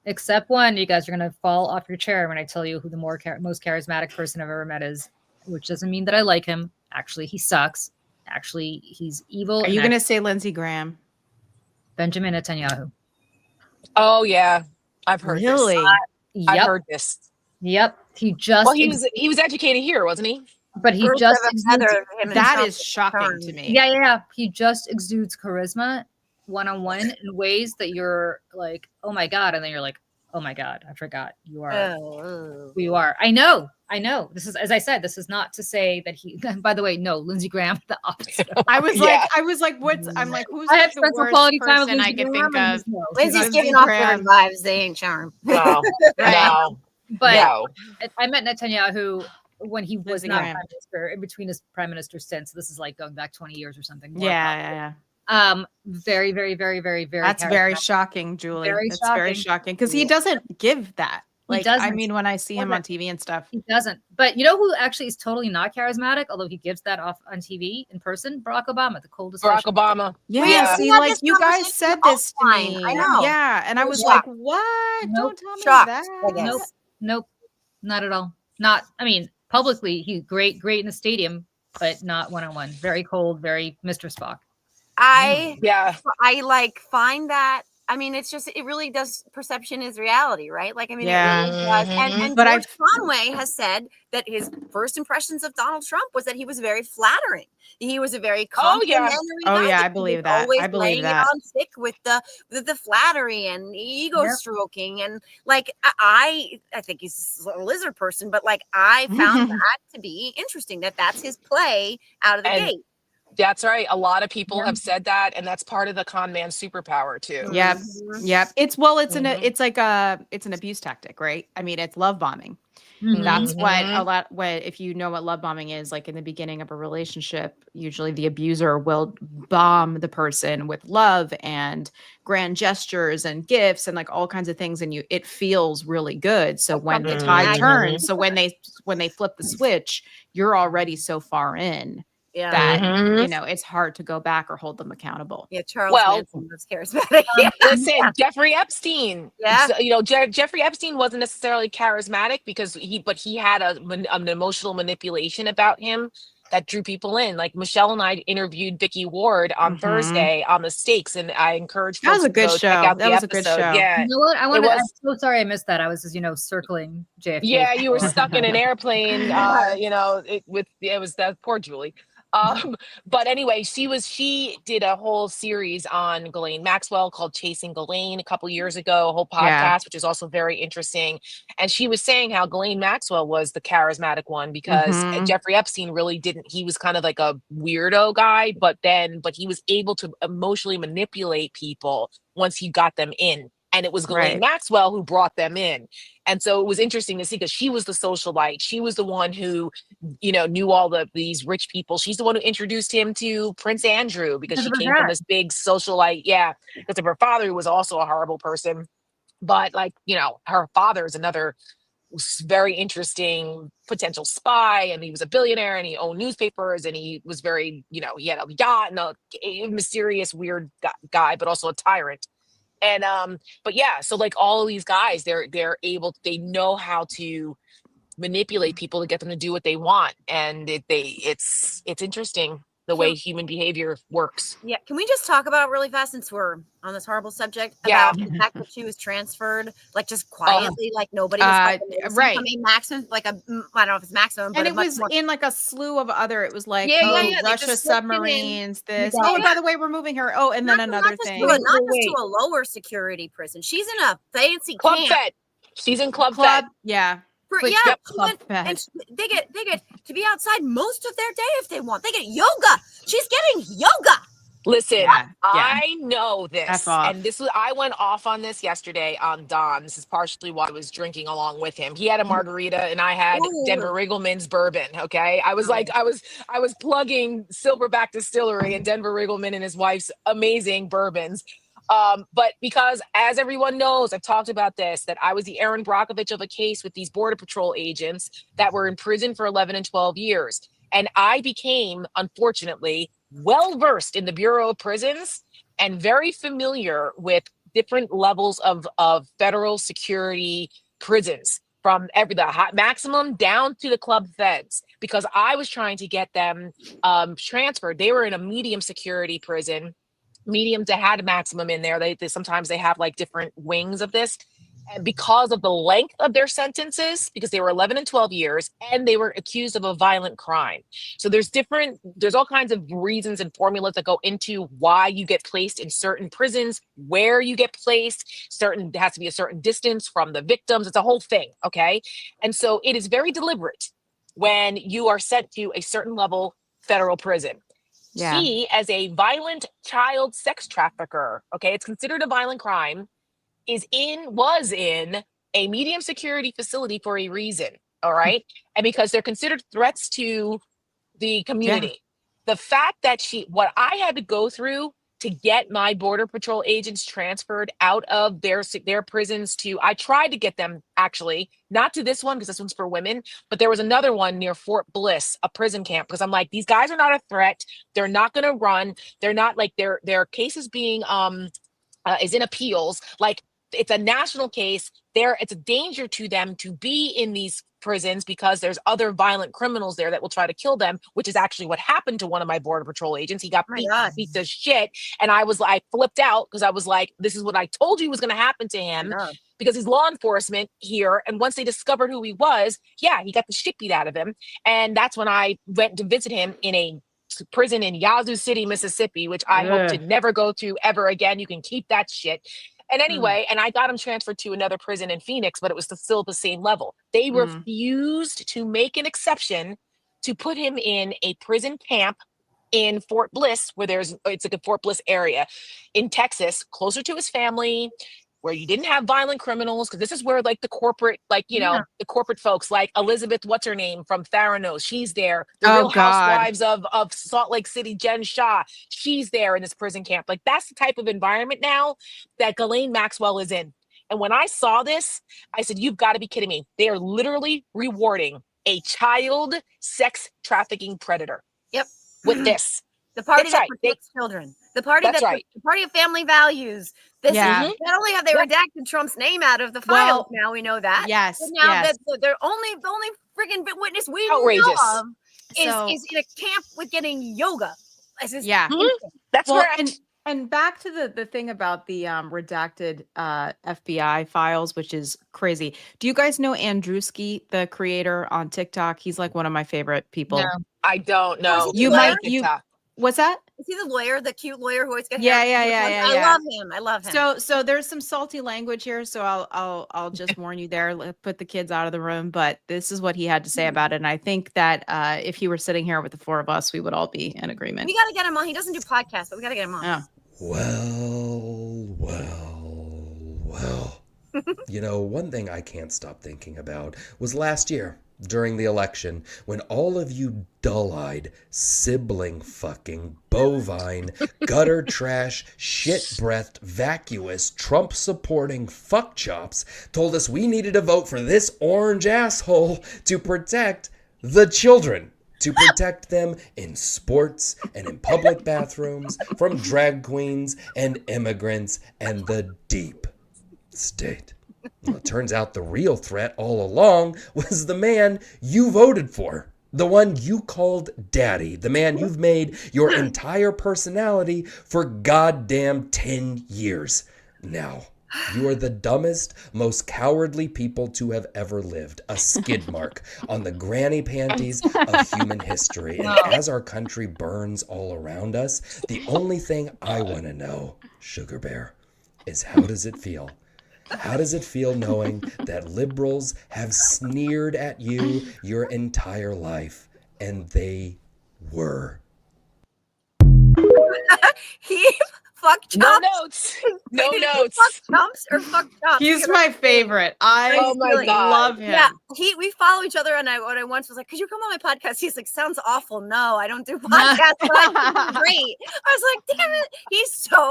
Except one. You guys are going to fall off your chair when I tell you who the most charismatic person I've ever met is, which doesn't mean that I like him. Actually, he sucks. Actually, he's evil. Are you going to say Lindsey Graham? Benjamin Netanyahu. Oh, yeah. I've heard this. I've heard this. Yep. He was educated here, wasn't he? But he just that is shocking to me. Yeah. He just exudes charisma one-on-one in ways that you're like, oh my God. And then you're like, oh my God, I forgot you are who you are. I know. This is, as I said, this is not to say that he, by the way, no, Lindsey Graham, the opposite. I was like, who's I have spent some quality time with I could think of? Lindsey's giving off good vibes. They ain't charm. No. No. But no. I met Netanyahu when he was not prime minister, in between his prime minister stints. This is like going back 20 years or something. Yeah. Very, very, very, very, very. That's very shocking, Julie. Very shocking because he doesn't give that. Like, I mean, when I see him on TV and stuff, he doesn't. But you know who actually is totally not charismatic, although he gives that off on TV in person? Barack Obama, the coldest. Barack Obama. Yeah. See, like you guys said this to me. I know. Yeah, and I was like, what? Nope. Don't tell me that. Nope, not at all. Not. I mean, publicly, he's great in the stadium, but not one-on-one. Very cold. Very Mr. Spock. I like find that. I mean, it's just, it really does. Perception is reality, right? Like, I mean, it really does. And George Conway has said that his first impressions of Donald Trump was that he was very flattering. He was a very complimentary guy. I believe that. I believe that. On thick with the flattery and ego stroking, and like I think he's a lizard person, but like I found that to be interesting. That's his play out of the gate. That's right. A lot of people have said that, and that's part of the con man superpower too. Yep. It's an abuse tactic, right? I mean, it's love bombing. That's what if you know what love bombing is, like in the beginning of a relationship, usually the abuser will bomb the person with love and grand gestures and gifts and like all kinds of things, and it feels really good. So when the tide turns, so when they flip the switch, you're already so far in. That it's hard to go back or hold them accountable. Yeah, Manson was charismatic. Listen, Jeffrey Epstein. Yeah, so, Jeffrey Epstein wasn't necessarily charismatic because he had an emotional manipulation about him that drew people in. Like Michelle and I interviewed Vicky Ward on Thursday on the stakes, and I encourage folks to go check out the episode. Yeah, you know what? I'm so sorry I missed that. I was just circling JFK. Yeah, you were stuck in an airplane. It was that poor Julie. But anyway, she did a whole series on Ghislaine Maxwell called Chasing Ghislaine a couple years ago, a whole podcast, which is also very interesting. And she was saying how Ghislaine Maxwell was the charismatic one because Jeffrey Epstein really didn't. He was kind of like a weirdo guy, but he was able to emotionally manipulate people once he got them in. And it was Ghislaine Maxwell who brought them in. And so it was interesting to see because she was the socialite. She was the one who, knew all these rich people. She's the one who introduced him to Prince Andrew because she came from this big socialite. Yeah, because of her father, who was also a horrible person. But her father is another very interesting potential spy, and he was a billionaire, and he owned newspapers, and he was very, he had a yacht and a mysterious, weird guy, but also a tyrant. And so like all of these guys, they know how to manipulate people to get them to do what they want, and it's interesting the way human behavior works. Yeah, can we just talk about really fast, since we're on this horrible subject, about the fact that she was transferred like just quietly, like nobody was right. I mean, maximum, like I don't know if it's maximum, but and it was in like a slew of other. It was like Russia submarines. This. Yeah. Oh, and by the way, we're moving her. Oh, and then another thing. Not just to a lower security prison. She's in a fancy Club camp. Fed. She's in Club Fed. Yeah. And they get to be outside most of their day if they want. They get yoga. She's getting yoga. Listen, Yeah. I know F this, off. and I went off on this yesterday on Don. This is partially why I was drinking along with him. He had a margarita, and I had Denver Riggleman's bourbon. Okay, I was like, I was plugging Silverback Distillery and Denver Riggleman and his wife's amazing bourbons. But because, as everyone knows, I've talked about this, that I was the Aaron Brockovich of a case with these Border Patrol agents that were in prison for 11 and 12 years. And I became, unfortunately, well-versed in the Bureau of Prisons and very familiar with different levels of federal security prisons, from the maximum down to the club feds, because I was trying to get them transferred. They were in a medium security prison. Medium to had a maximum in there. They sometimes they have like different wings of this. And because of the length of their sentences, because they were 11 and 12 years, and they were accused of a violent crime. So there's all kinds of reasons and formulas that go into why you get placed in certain prisons, where you get placed, there has to be a certain distance from the victims. It's a whole thing, okay? And so it is very deliberate when you are sent to a certain level federal prison. Yeah. He, as a violent child sex trafficker, okay, it's considered a violent crime, was in a medium security facility for a reason. All right. And because they're considered threats to the community. The fact that what I had to go through to get my Border Patrol agents transferred out of their prisons I tried to get them, actually, not to this one, because this one's for women, but there was another one near Fort Bliss, a prison camp, because I'm like, these guys are not a threat. They're not going to run. They're not like their cases being, is in appeals. Like, it's a national case. It's a danger to them to be in these prisons because there's other violent criminals there that will try to kill them, which is actually what happened to one of my Border Patrol agents. He got beat to shit. And I flipped out because I was like, this is what I told you was going to happen to him, because he's law enforcement here. And once they discovered who he was, he got the shit beat out of him. And that's when I went to visit him in a prison in Yazoo City, Mississippi, which I hope to never go to ever again. You can keep that shit. And anyway, and I got him transferred to another prison in Phoenix, but it was still the same level. They refused to make an exception to put him in a prison camp in Fort Bliss, it's like a Fort Bliss area in Texas, closer to his family, where you didn't have violent criminals, because this is where like the corporate, the corporate folks, like Elizabeth, what's her name from Theranos, she's there. The Real Housewives of Salt Lake City, Jen Shah, she's there in this prison camp. Like, that's the type of environment now that Ghislaine Maxwell is in. And when I saw this, I said, you've got to be kidding me. They are literally rewarding a child sex trafficking predator. Yep. With this. The party that protects children. The party the party of family values. This is not only have they redacted Trump's name out of the files, now we know that. Yes. But now that they're the only freaking witness we know of is in a camp with getting yoga. That's correct. And back to the thing about the redacted FBI files, which is crazy. Do you guys know Andrewski, the creator on TikTok? He's like one of my favorite people. No, I don't know. What's that? Is he the lawyer, the cute lawyer who always gets I love him. So there's some salty language here, so I'll just warn you there. Put the kids out of the room, but this is what he had to say about it. And I think that if he were sitting here with the four of us, we would all be in agreement. We got to get him on. He doesn't do podcasts, but we got to get him on. Oh. Well. One thing I can't stop thinking about was last year during the election, when all of you dull-eyed, sibling-fucking, bovine, gutter-trash, shit-breathed, vacuous, Trump-supporting fuck-chops told us we needed to vote for this orange asshole to protect the children. To protect them in sports and in public bathrooms from drag queens and immigrants and the deep state. Well, it turns out the real threat all along was the man you voted for. The one you called daddy. The man you've made your entire personality for goddamn 10 years now. You are the dumbest, most cowardly people to have ever lived. A skid mark on the granny panties of human history. And as our country burns all around us, the only thing I want to know, Sugar Bear, is how does it feel? How does it feel knowing that liberals have sneered at you your entire life, and they were He fuck chumps. No notes. No notes. Fuck chumps or fuck chumps. He's my favorite. Oh my God. love him. Yeah, we follow each other, and I once was like, "Could you come on my podcast?" He's like, "Sounds awful. No, I don't do podcasts." But I think great. I was like, "Damn it, he's so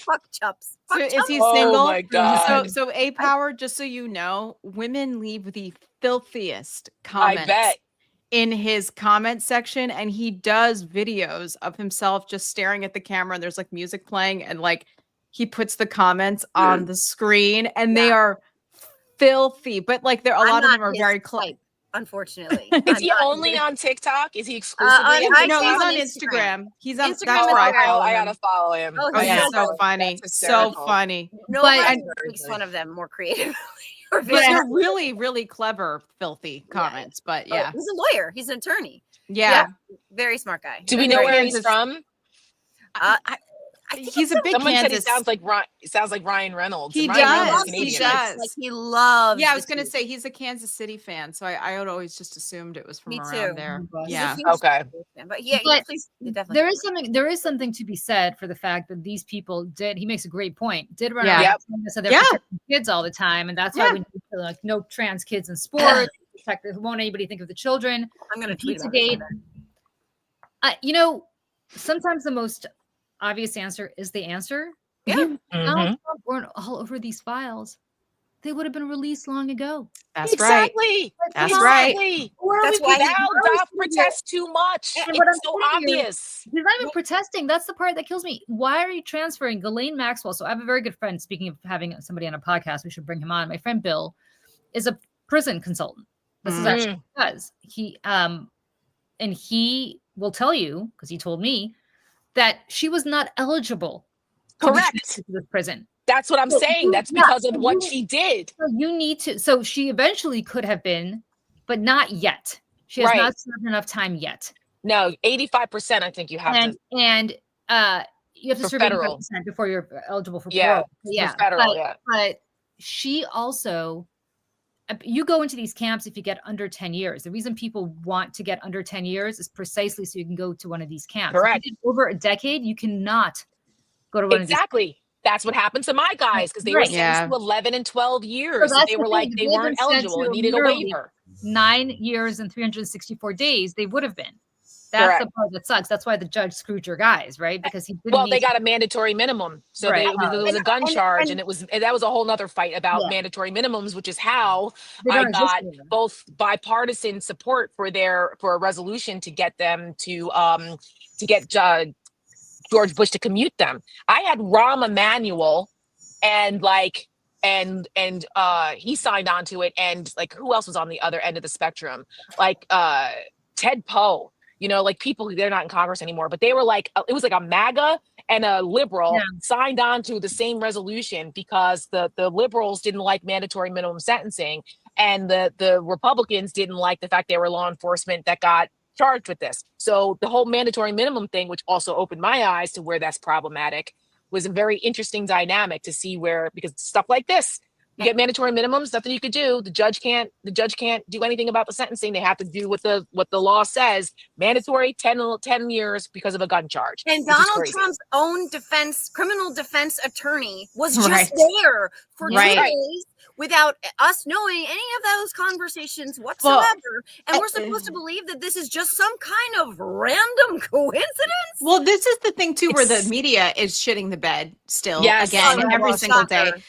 fuck chumps." So is he Oh single? my God. So A Power, just so you know, women leave the filthiest I comments bet. in his comment section, and he does videos of himself just staring at the camera, and there's like music playing, and like he puts the comments on the screen, and they are filthy, but like a lot of them are very close. Unfortunately, Is he only on TikTok? Is he exclusively on TikTok? No, he's on Instagram. He's on Instagram. That's where I follow I him. gotta follow him. Oh, Oh, yeah. he's so funny. That's So hysterical. funny. Nobody makes fun of them more creatively. But they're really, really clever, filthy comments. But yeah. He's a lawyer. He's an attorney. Yeah. Very smart guy. Do we know where he's from? I think He's a big Someone said he Kansas. sounds like Ryan Reynolds. He and Ryan does. Reynolds is He Canadian. does. Like he loves. Yeah, I was going to say he's a Kansas City fan, so I would always just assumed it was from Me around too. there. Oh, Yeah. Okay. But yeah, But please, definitely. There is something to be said for the fact that these people he makes a great point, did run Yeah. out so they're protecting kids all the time, and that's why we need to, like, no trans kids in sports. Won't anybody think of the children? I'm gonna tweet about Pizzagate. it. You know, sometimes the most obvious answer is the answer. Yeah. Donald Mhm. Trump weren't all over these files. They would have been released long ago. That's right. Exactly. That's right. Exactly. That's why Now Doc protests too much. And what I'm It's so saying here- obvious. He's not even protesting. That's the part that kills me. Why are you transferring Ghislaine Maxwell? So I have a very good friend. Speaking of having somebody on a podcast, we should bring him on. My friend Bill is a prison consultant. This is actually what he does. He and he will tell you, because he told me, that she was not eligible to be Correct. transferred to this prison. That's what I'm So saying. you- That's yeah, because of so what you- she did. So you need to. So she eventually could have been, but not yet. She has Right. not served enough time yet. No, 85%. I think you have to. And you have to For serve federal. 85% before you're eligible for Yeah, parole. for federal, but, yeah. But she also, you go into these camps if you get under 10 years. The reason people want to get under 10 years is precisely so you can go to one of these camps. Correct. If you get over a decade, you cannot go to one of these. Exactly. That's what happened to my guys because they were Right. sentenced Yeah. to 11 and 12 years. that's They the were like, thing. they They've been weren't sent eligible to and needed a literally waiver. 9 years and 364 days, they would have been. That's Correct. the part that sucks. That's why the judge screwed your guys, right? Because he didn't Well, need they to- got a mandatory minimum. So Right. it was a gun charge, and- and that was a whole nother fight about Yeah. mandatory minimums, which is how they I don't exist got anymore. both bipartisan support for a resolution to get them to get George Bush to commute them. I had Rahm Emanuel and he signed on to it, and like who else was on the other end of the spectrum? Like Ted Poe, like people, they're not in Congress anymore, but they were like, it was like a MAGA and a liberal signed on to the same resolution because the liberals didn't like mandatory minimum sentencing, and the Republicans didn't like the fact they were law enforcement that got charged with this. So the whole mandatory minimum thing, which also opened my eyes to where that's problematic, was a very interesting dynamic to see because stuff like this, you get mandatory minimums, nothing you could do. The judge can't do anything about the sentencing. They have to do what the law says. Mandatory 10 years because of a gun charge. And which is Donald crazy. Trump's own criminal defense attorney was just Right. there for 2 Right. days without us knowing any of those conversations whatsoever. And we're supposed to believe that this is just some kind of random coincidence. Well, this is the thing too, where the It's- media is shitting the bed still Yes. again Oh, every well, single day. shocker.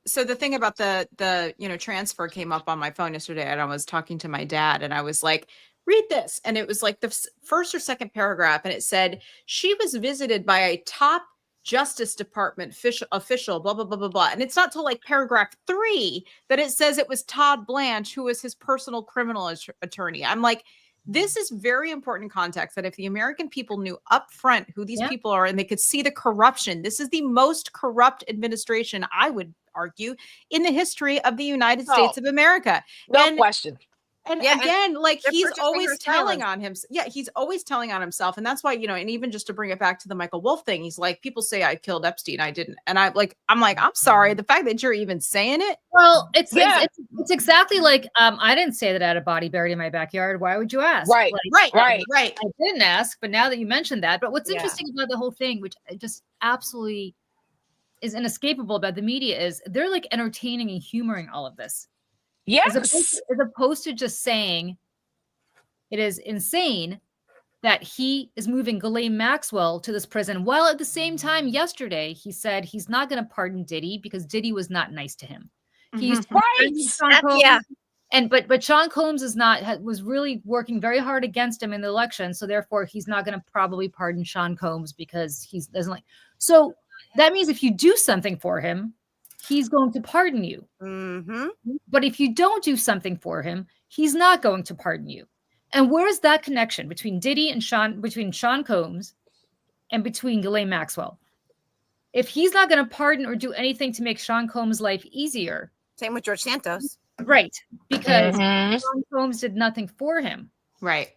So the thing about the transfer came up on my phone yesterday, and I was talking to my dad, and I was like, read this, and it was like the first or second paragraph, and it said she was visited by a top Justice Department official, blah blah blah blah blah, and it's not till like paragraph 3 that it says it was Todd Blanche, who was his personal criminal attorney. I'm like, this is very important context, that if the American people knew up front who these people are and they could see the corruption, this is the most corrupt administration, I would argue, in the history of the United States of America. No And question. And Yeah, again, like he's purchasing always her telling silence. on him. Yeah, he's always telling on himself. And that's why, and even just to bring it back to the Michael Wolff thing, he's like, people say I killed Epstein. I didn't. And I'm like, I'm sorry. The fact that you're even saying it. Well, it's exactly like, I didn't say that I had a body buried in my backyard. Why would you ask? Right, Like, right. I didn't ask, but now that you mentioned that, but what's interesting about the whole thing, which just absolutely is inescapable about the media, is they're like entertaining and humoring all of this. Yes. As opposed to just saying it is insane that he is moving Ghislaine Maxwell to this prison, while at the same time yesterday he said he's not going to pardon Diddy because Diddy was not nice to him. He used to Sean Combs, but Sean Combs was really working very hard against him in the election, so therefore he's not going to probably pardon Sean Combs because he doesn't like. So that means if you do something for him, he's going to pardon you. Mm-hmm. But if you don't do something for him, he's not going to pardon you. And where's that connection between Diddy and between Sean Combs and between Ghislaine Maxwell? If he's not going to pardon or do anything to make Sean Combs' life easier. Same with George Santos. Right. Because Sean Combs did nothing for him. Right.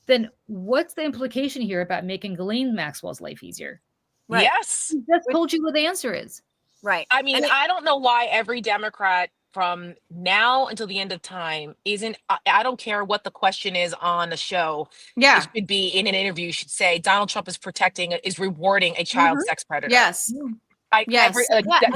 Then what's the implication here about making Ghislaine Maxwell's life easier? Right. Yes. He just told you what the answer is. Right. I mean, I don't know why every Democrat from now until the end of time I don't care what the question is on the show. Yeah. It should be in an interview, should say Donald Trump is rewarding a child sex predator. Yes.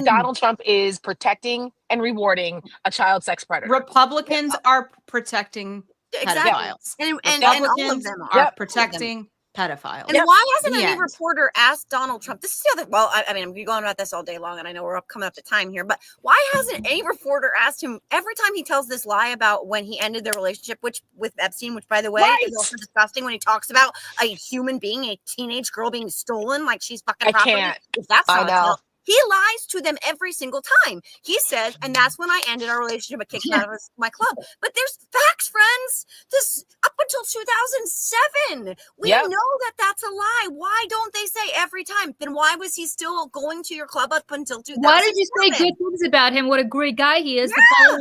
Donald Trump is protecting and rewarding a child sex predator. Republicans are protecting pedophiles. And all of them are protecting pedophiles. And why hasn't any reporter asked Donald Trump? This is the other. Well, I mean, I'm going about this all day long, and I know we're coming up to time here. But why hasn't any reporter asked him every time he tells this lie about when he ended their relationship, with Epstein, which by the way is also disgusting when he talks about a human being, a teenage girl being stolen like she's fucking property. If that's not he lies to them every single time. He says, and that's when I ended our relationship and kicked him out of my club. But there's facts, friends. This up until 2007. We know that that's a lie. Why don't they say every time? Then why was he still going to your club up until 2007? Why did you say good things about him? What a great guy he is.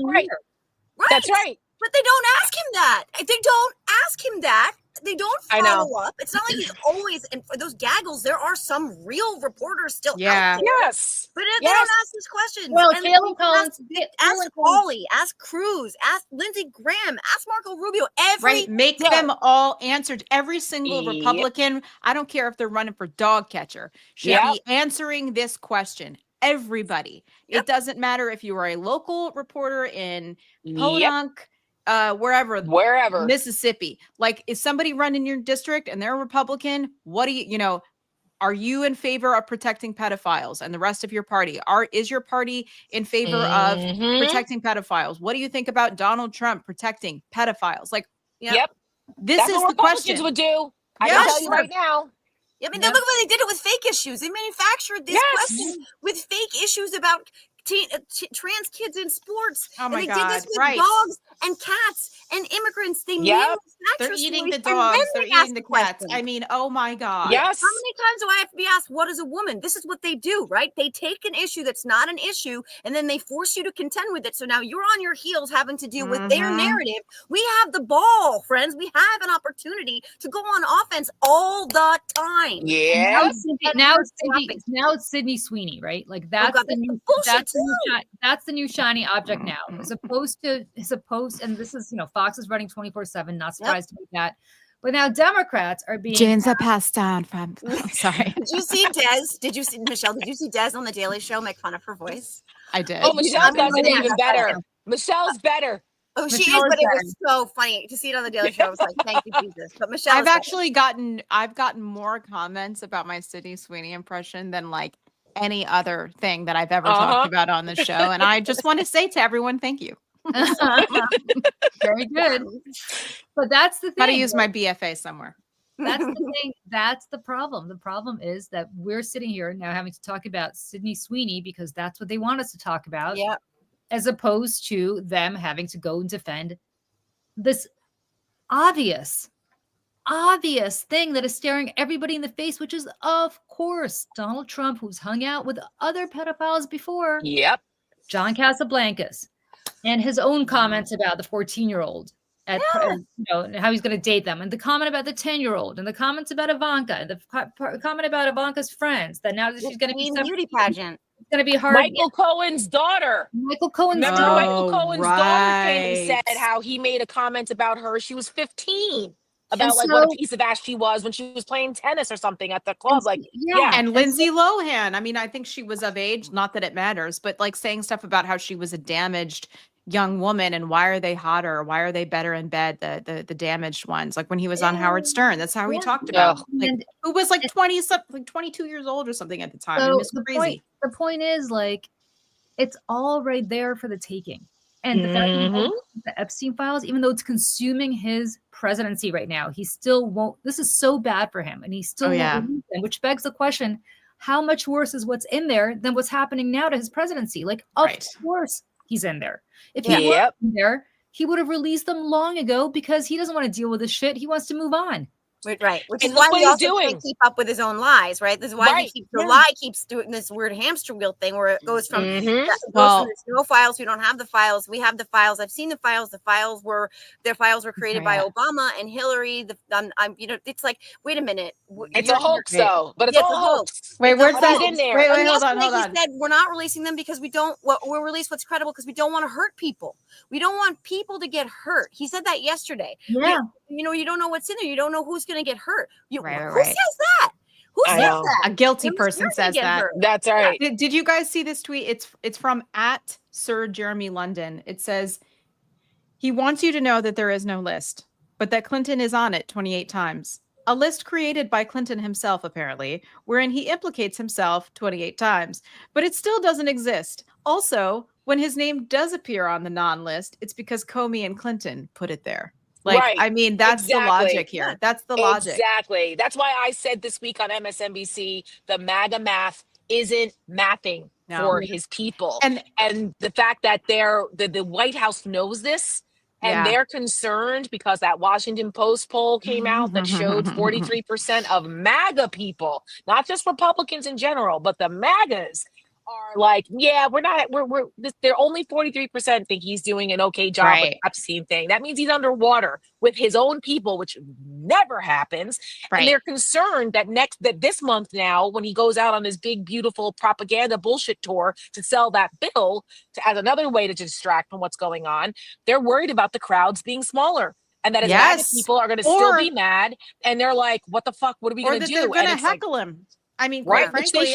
Right. That's right. But they don't ask him that. If they don't ask him that, they don't follow up. It's not like he's always, and for those gaggles, there are some real reporters still out there. Yes. But they don't ask these questions. Well, Caitlin Collins, ask Pauly, ask Cruz, ask Lindsey Graham, ask Marco Rubio. Make them all answered. Every single Republican, I don't care if they're running for dog catcher, should be answering this question. Everybody. It doesn't matter if you are a local reporter in Podunk, wherever Mississippi. Like, is somebody running your district and they're a Republican? What do you are you in favor of protecting pedophiles and the rest of your party? Is your party in favor of protecting pedophiles? What do you think about Donald Trump protecting pedophiles? Like, this is the question. Would do. I can tell you right now. I mean, look at what they did it with fake issues. They manufactured this question with fake issues about trans kids in sports. Oh my and they God, did this with dogs and cats and immigrants. They they're eating the dogs, they're eating the cats. I mean, oh my God. Yes. How many times do I have to be asked, what is a woman? This is what they do, right? They take an issue that's not an issue and then they force you to contend with it. So now you're on your heels having to deal with their narrative. We have the ball, friends. We have an opportunity to go on offense all the time. Yeah. Now it's Sydney Sweeney, right? Like that's the new shiny object now, as opposed, and this is, Fox is running 24/7, not surprised to make that. But now Democrats are being Jane's a pass down from sorry. Did you see Des? Did you see Michelle? Did you see Des on the Daily Show make fun of her voice? I did. Oh, Michelle does it even better. Michelle's better. Oh, she is, but it was so funny to see it on the Daily Show. I was like, thank you, Jesus. But Michelle, I've gotten more comments about my Sydney Sweeney impression than like any other thing that I've ever talked about on the show. And I just want to say to everyone, thank you. Very good. But that's the thing. Got to use my BFA somewhere. That's the thing. That's the problem. The problem is that we're sitting here now having to talk about Sydney Sweeney because that's what they want us to talk about. Yeah. As opposed to them having to go and defend this obvious thing that is staring everybody in the face, which is, of course, Donald Trump, who's hung out with other pedophiles before. Yep. John Casablancas, and his own comments about the 14-year-old. at how he's going to date them, and the comment about the 10-year-old, and the comments about Ivanka, the comment about Ivanka's friends that now that she's going to be beauty pageant. It's going to be hard. Michael Cohen's daughter. Michael Cohen's Remember daughter. Michael Cohen's daughter came and said how he made a comment about her. She was 15. About like what a piece of ass she was when she was playing tennis or something at the club. Like, and Lindsay Lohan. I mean, I think she was of age, not that it matters, but like saying stuff about how she was a damaged young woman and why are they hotter? Why are they better in bed? The damaged ones. Like when he was on Howard Stern, that's how he talked about. Like, who was like 20 something, like 22 years old or something at the time. So it was crazy. The point is, like, it's all right there for the taking. And the fact that the Epstein files, even though it's consuming his presidency right now, he still won't. This is so bad for him, and he still won't release them, which begs the question: how much worse is what's in there than what's happening now to his presidency? Like, of course he's in there. If he were in there, he would have released them long ago because he doesn't want to deal with this shit. He wants to move on. Right, which is why he also can't keep up with his own lies, right? This is why the lie keeps doing this weird hamster wheel thing where it goes from, there's no files, we don't have the files, we have the files, I've seen the files, their files were created by Obama and Hillary. It's like, wait a minute. It's a hoax though, but it's all a hoax. Wait, where's that in there? Wait, hold on. He said, we're not releasing them because we'll release what's credible because we don't want to hurt people. We don't want people to get hurt. He said that yesterday. Yeah. You don't know what's in there. You don't know who's going to get hurt. Who right. says that? Who says that? A guilty person says that. That's right. Did you guys see this tweet? It's from @Sir Jeremy London. It says, he wants you to know that there is no list, but that Clinton is on it 28 times. A list created by Clinton himself, apparently, wherein he implicates himself 28 times, but it still doesn't exist. Also, when his name does appear on the non-list, it's because Comey and Clinton put it there. Like, I mean, that's the logic here. That's the logic. Exactly. That's why I said this week on MSNBC, the MAGA math isn't mathing for his people. And the fact that the White House knows this, and they're concerned because that Washington Post poll came out that showed 43% of MAGA people, not just Republicans in general, but the MAGAs are like, they're only 43% think he's doing an okay job with the Epstein thing. That means he's underwater with his own people, which never happens. And they're concerned that this month now, when he goes out on his big, beautiful propaganda bullshit tour to sell that bill as another way to distract from what's going on, they're worried about the crowds being smaller. And that his MAGA people are going to still be mad. And they're like, what the fuck? What are we going to do? They're going to heckle him. I mean, quite frankly,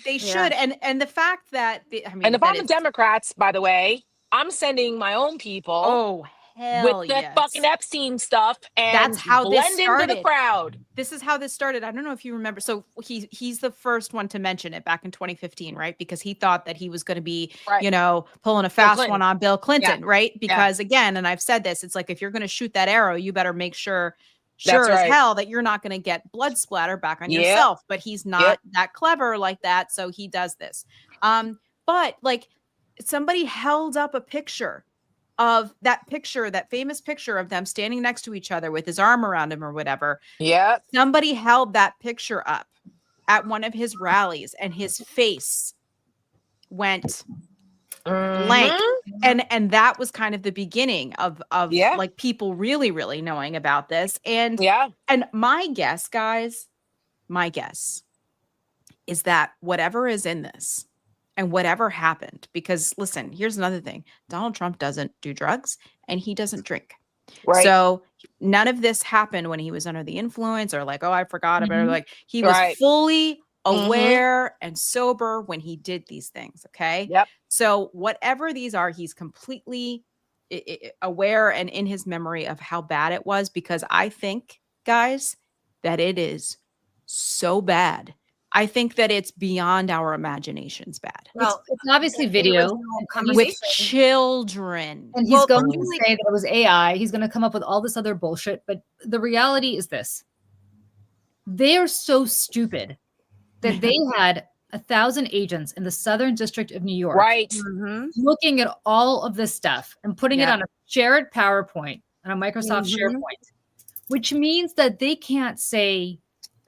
they should. And the fact that, and if I'm the Democrats, by the way, I'm sending my own people. Oh, hell with the fucking Epstein stuff, and that's how blend this started. Into the crowd. This is how this started. I don't know if you remember. So he's the first one to mention it back in 2015, right? Because he thought that he was going to be, pulling a fast one on Bill Clinton, right? Because again, and I've said this, it's like if you're going to shoot that arrow, you better make sure as hell that you're not going to get blood splatter back on yourself. But he's not that clever like that, so he does this. But like somebody held up a picture of that famous picture of them standing next to each other with his arm around him or whatever. Yeah. Somebody held that picture up at one of his rallies and his face went blank. And that was kind of the beginning of like people really, really knowing about this. And my guess, guys, is that whatever is in this and whatever happened, because listen, here's another thing. Donald Trump doesn't do drugs and he doesn't drink. Right. So none of this happened when he was under the influence or like, oh, I forgot about it. Like he was fully aware and sober when he did these things. Okay. Yep. So whatever these are, he's completely aware and in his memory of how bad it was, because I think, guys, that it is so bad. I think that it's beyond our imaginations bad. Well, it's obviously video with children. And he's going to say that it was AI. He's going to come up with all this other bullshit. But the reality is this. They are so stupid that they had 1,000 agents in the Southern District of New York. Looking at all of this stuff and putting it on a shared PowerPoint, on a Microsoft SharePoint, which means that they can't say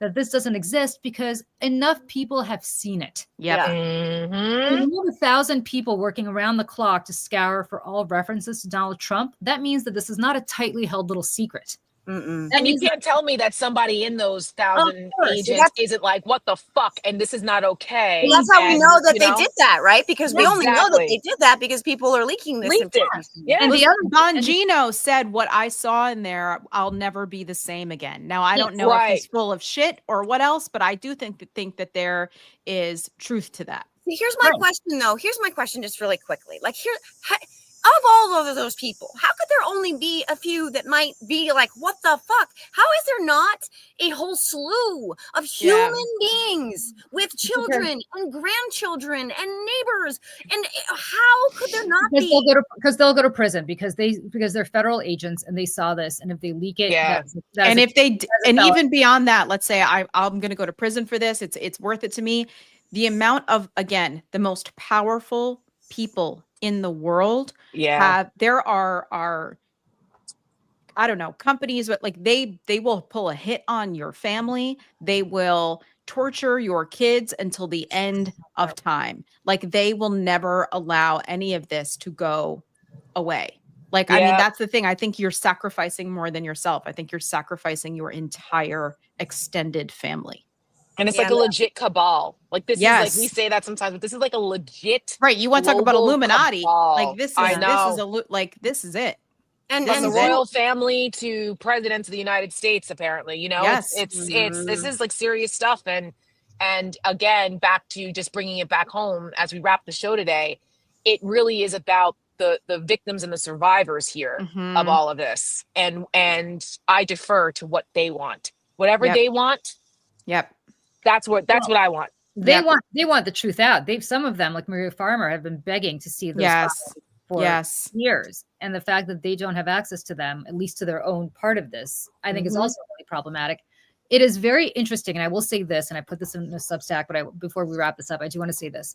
that this doesn't exist because enough people have seen it. Yep. When you have 1,000 people working around the clock to scour for all references to Donald Trump, that means that this is not a tightly held little secret. And you can't tell me that somebody in those 1,000 agents isn't like, what the fuck? And this is not okay. Well, that's how we know that they did that, right? Because we only know that they did that because people are leaking this information. Yeah. And the other Bongino said, what I saw in there, I'll never be the same again. Now, I don't know if he's full of shit or what else, but I do think that there is truth to that. See, here's my question, though. Here's my question just really quickly. Like, of all of those people, how could there only be a few that might be like, what the fuck? How is there not a whole slew of human beings with children and grandchildren and neighbors? And how could there not be? Because they'll go to prison because they're federal agents and they saw this. And if they leak it, and if they even beyond that, let's say I'm going to go to prison for this. It's worth it to me. The amount of, again, the most powerful people in the world there are I don't know, companies, but like they will pull a hit on your family. They will torture your kids until the end of time. Like they will never allow any of this to go away. Like, I mean, that's the thing. I think you're sacrificing more than yourself. I think you're sacrificing your entire extended family. And it's like a legit cabal. Like this is like, we say that sometimes, but this is like a legit. Right. You want to talk about Illuminati. Cabal. Like this is it. And from the royal family to presidents of the United States, apparently, you know, it's this is like serious stuff. And again, back to just bringing it back home as we wrap the show today, it really is about the victims and the survivors here of all of this. And I defer to what they want, whatever they want. Yep. That's what I want. They want the truth out. Some of them, like Maria Farmer, have been begging to see those files for years. And the fact that they don't have access to them, at least to their own part of this, I think is also really problematic. It is very interesting. And I will say this, and I put this in the Substack, but before we wrap this up, I do want to say this.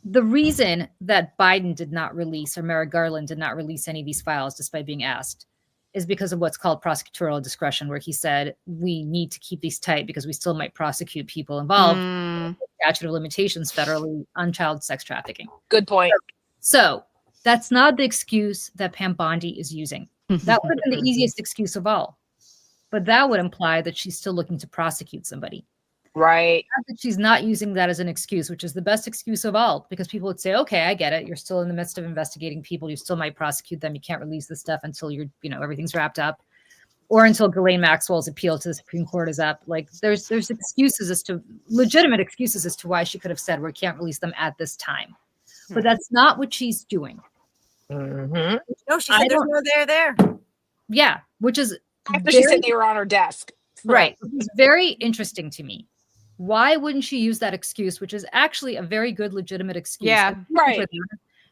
The reason that Biden did not release, or Merrick Garland did not release any of these files, despite being asked, is because of what's called prosecutorial discretion, where he said, we need to keep these tight because we still might prosecute people involved in statute of limitations federally on child sex trafficking. Good point. So that's not the excuse that Pam Bondi is using. That would have been the easiest excuse of all. But that would imply that she's still looking to prosecute somebody. Right. That she's not using that as an excuse, which is the best excuse of all, because people would say, okay, I get it. You're still in the midst of investigating people. You still might prosecute them. You can't release this stuff until everything's wrapped up, or until Ghislaine Maxwell's appeal to the Supreme Court is up. Like there's legitimate excuses as to why she could have said, we can't release them at this time. But that's not what she's doing. No, she said there's no there. Yeah. Which is after she said they were on her desk. Right. It's very interesting to me. Why wouldn't she use that excuse, which is actually a very good, legitimate excuse? Yeah, right.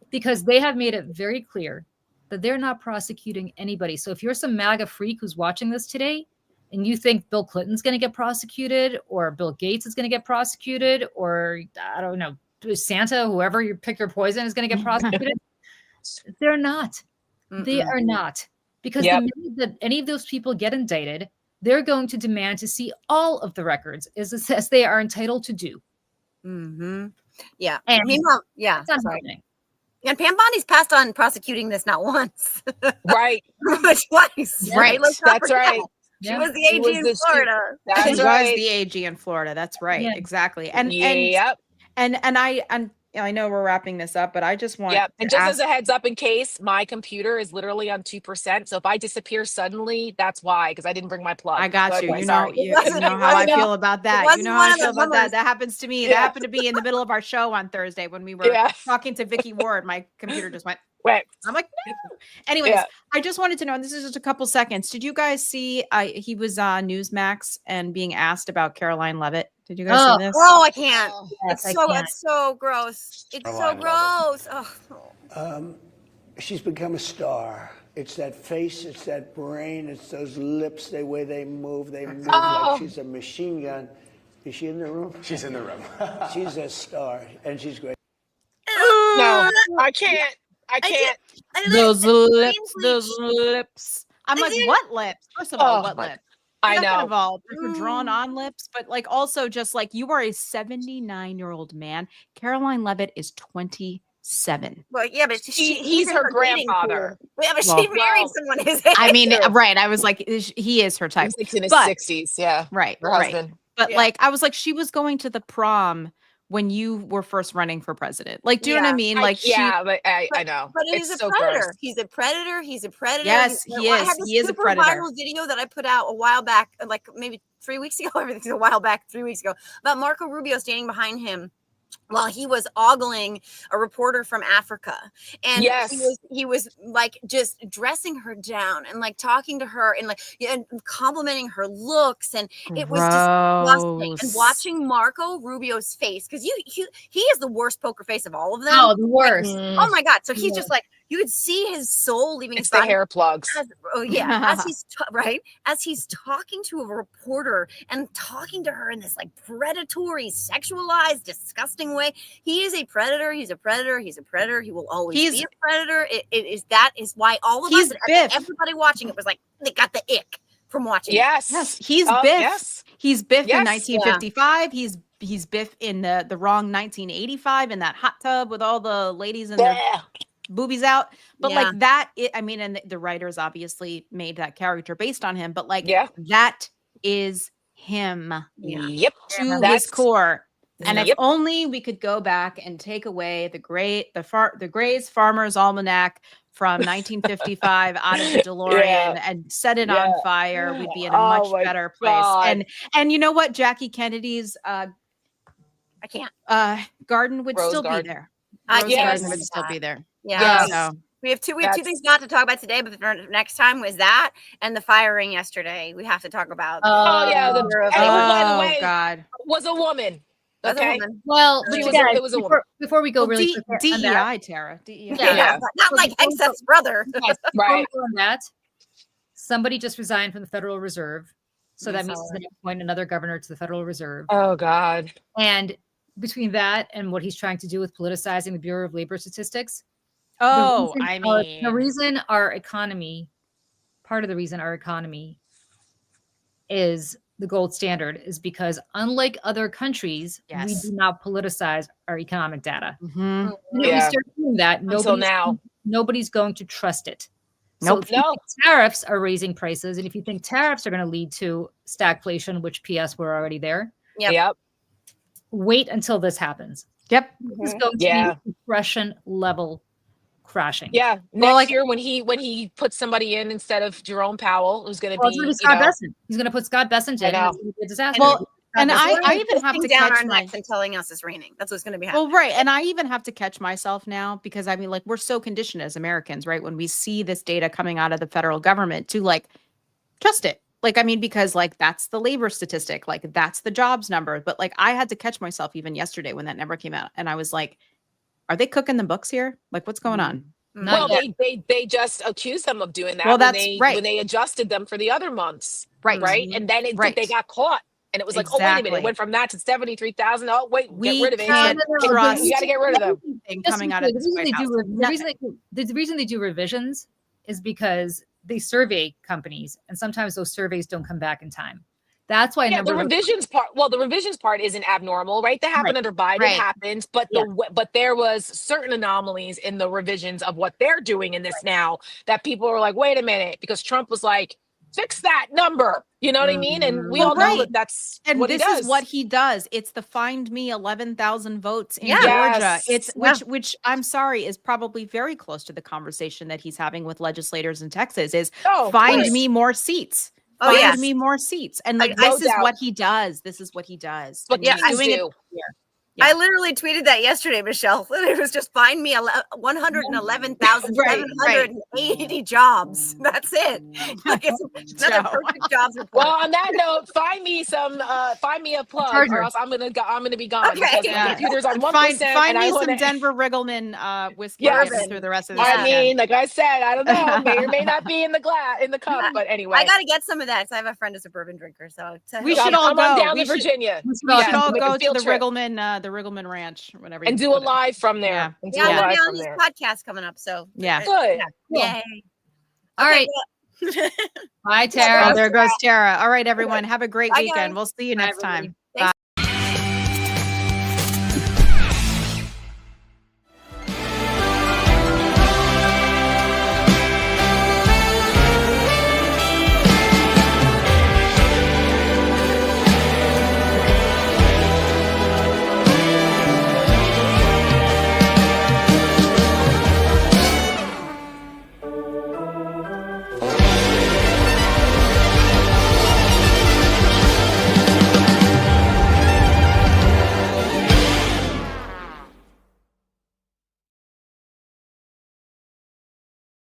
Because they have made it very clear that they're not prosecuting anybody. So if you're some MAGA freak who's watching this today and you think Bill Clinton's going to get prosecuted, or Bill Gates is going to get prosecuted, or I don't know, Santa, whoever you pick your poison is going to get prosecuted, they're not. They are not. Because the minute that any of those people get indicted, they're going to demand to see all of the records as they are entitled to do. Yeah. And meanwhile, and Pam Bondi's passed on prosecuting this not once. Right. But twice. Right. That's right. She was the AG in Florida. She was the AG in Florida. That's right. Yeah. Exactly. And I know we're wrapping this up, but I just want and just as a heads up, in case, my computer is literally on 2%. So if I disappear suddenly, that's why, because I didn't bring my plug. I got you. You know how I feel about that. You know how I feel about that. That happens to me. That happened to me in the middle of our show on Thursday when we were talking to Vicky Ward. My computer just went. I'm like, no. Anyways, I just wanted to know, and this is just a couple seconds. Did you guys see he was on Newsmax and being asked about Caroline Levitt? Did you guys see this? Oh, I can't. It's so gross. It's so gross. Oh. She's become a star. It's that face, it's that brain, it's those lips, the way they move like she's a machine gun. Is she in the room? She's in the room. She's a star, and she's great. No, I can't. Those lips. I'm like, what lips? First of all, what lips? I Second know. of all, her drawn on lips, but like also just like you are a 79-year-old man. Caroline Levitt is 27. Well, yeah, but he's her grandfather. Yeah, but she married someone his age. I mean, right. I was like, he is her type. He's in his 60s. Yeah. Right. Her husband. But like, I was like, she was going to the prom when you were first running for president. Like, do you know what I mean? Like, but I know. But he's a predator. Gross. He's a predator. He's a predator. Yes, he is. I had this super viral video that I put out a while back, like maybe 3 weeks ago. Everything's a while back, 3 weeks ago, about Marco Rubio standing behind him while he was ogling a reporter from Africa. And he was like just dressing her down and like talking to her and like and complimenting her looks. And it was disgusting. And watching Marco Rubio's face, because he is the worst poker face of all of them. Oh, the worst. Oh my God. So he's just like, you could see his soul leaving his body. The hair plugs. As he's talking to a reporter and talking to her in this like predatory, sexualized, disgusting way. He is a predator. He's a predator. He's a predator. He will always be a predator. That is why all of us, everybody watching it was like, they got the ick from watching. Yes. He's Biff. Yes. He's Biff in 1955. Yeah. He's Biff in the wrong 1985 in that hot tub with all the ladies and their boobies out. But like that, and the writers obviously made that character based on him. But like that is him. Yep. To his core. And if only we could go back and take away the Gray's Farmer's Almanac from 1955 out of the DeLorean and set it on fire, we'd be in a much better place. And you know what? Jackie Kennedy's garden would still be there. Garden would still be there. Yeah. So. We have two things not to talk about today, but for next time was that and the firing yesterday. We have to talk about. By the way, God, was a woman. Okay. Well, it was a woman. Before we go really DEI, Tara. DEI. Not like excess brother. Right. On that, somebody just resigned from the Federal Reserve, so that means he's going to appoint another governor to the Federal Reserve. Oh God. And between that and what he's trying to do with politicizing the Bureau of Labor Statistics. Part of the reason our economy is the gold standard is because unlike other countries, we do not politicize our economic data. Mm-hmm. If we start doing that, nobody's going to trust it. So tariffs are raising prices, and if you think tariffs are going to lead to stagflation, which PS we're already there. Yep. Wait until this happens. Yep. It's going to be depression level crashing. Yeah. Next year when he puts somebody in instead of Jerome Powell, who's going to be Scott Bessent. He's going to put Scott Bessent in. It's going to be a disaster. Well, and I even have to down our necks and telling us it's raining. That's what's going to be happening. Well, right. And I even have to catch myself now because like we're so conditioned as Americans, right? When we see this data coming out of the federal government to like trust it. Like, because like that's the labor statistic, like that's the jobs number. But like I had to catch myself even yesterday when that number came out. And I was like, are they cooking the books here? Like what's going on? Well, they just accused them of doing that. Well, that's when they adjusted them for the other months. Right. And then they got caught. And it was like, oh, wait a minute. It went from that to 73,000. Oh, wait, get rid of it. You got to get rid of them. Coming out of the reason they do revisions is because they survey companies, and sometimes those surveys don't come back in time. That's why the revisions part isn't abnormal, right? That happened under Biden, happened, but but there was certain anomalies in the revisions of what they're doing in this now that people were like, wait a minute, because Trump was like, fix that number. You know what I mean? And we all know that that's what he does. This is what he does. It's the find me 11,000 votes in Georgia. It's which I'm sorry is probably very close to the conversation that he's having with legislators in Texas is find me more seats. Find me more seats. And like this is what he does. This is what he does. But he's doing it. I literally tweeted that yesterday, Michelle. It was just find me 111,780 jobs. That's it. Like it's another perfect jobs report. Well, on that note, find me a plug, or else I'm gonna be gone. Okay. Because the computer's on 1%. Find me some Denver Riggleman whiskey through the rest of the I mean, like I said, I don't know, may or may not be in the cup, but anyway, I gotta get some of that. So I have a friend who's a bourbon drinker, so we should all go down to Virginia. We should all go to the Riggleman. The Riggleman Ranch, or whatever, and do a live from there. Yeah, we'll be on this podcast coming up. So good. Yay! All right. Bye, Tara. Oh, there goes Tara. All right, everyone. Have a great Bye, weekend. guys. We'll see you Bye, next everybody. time.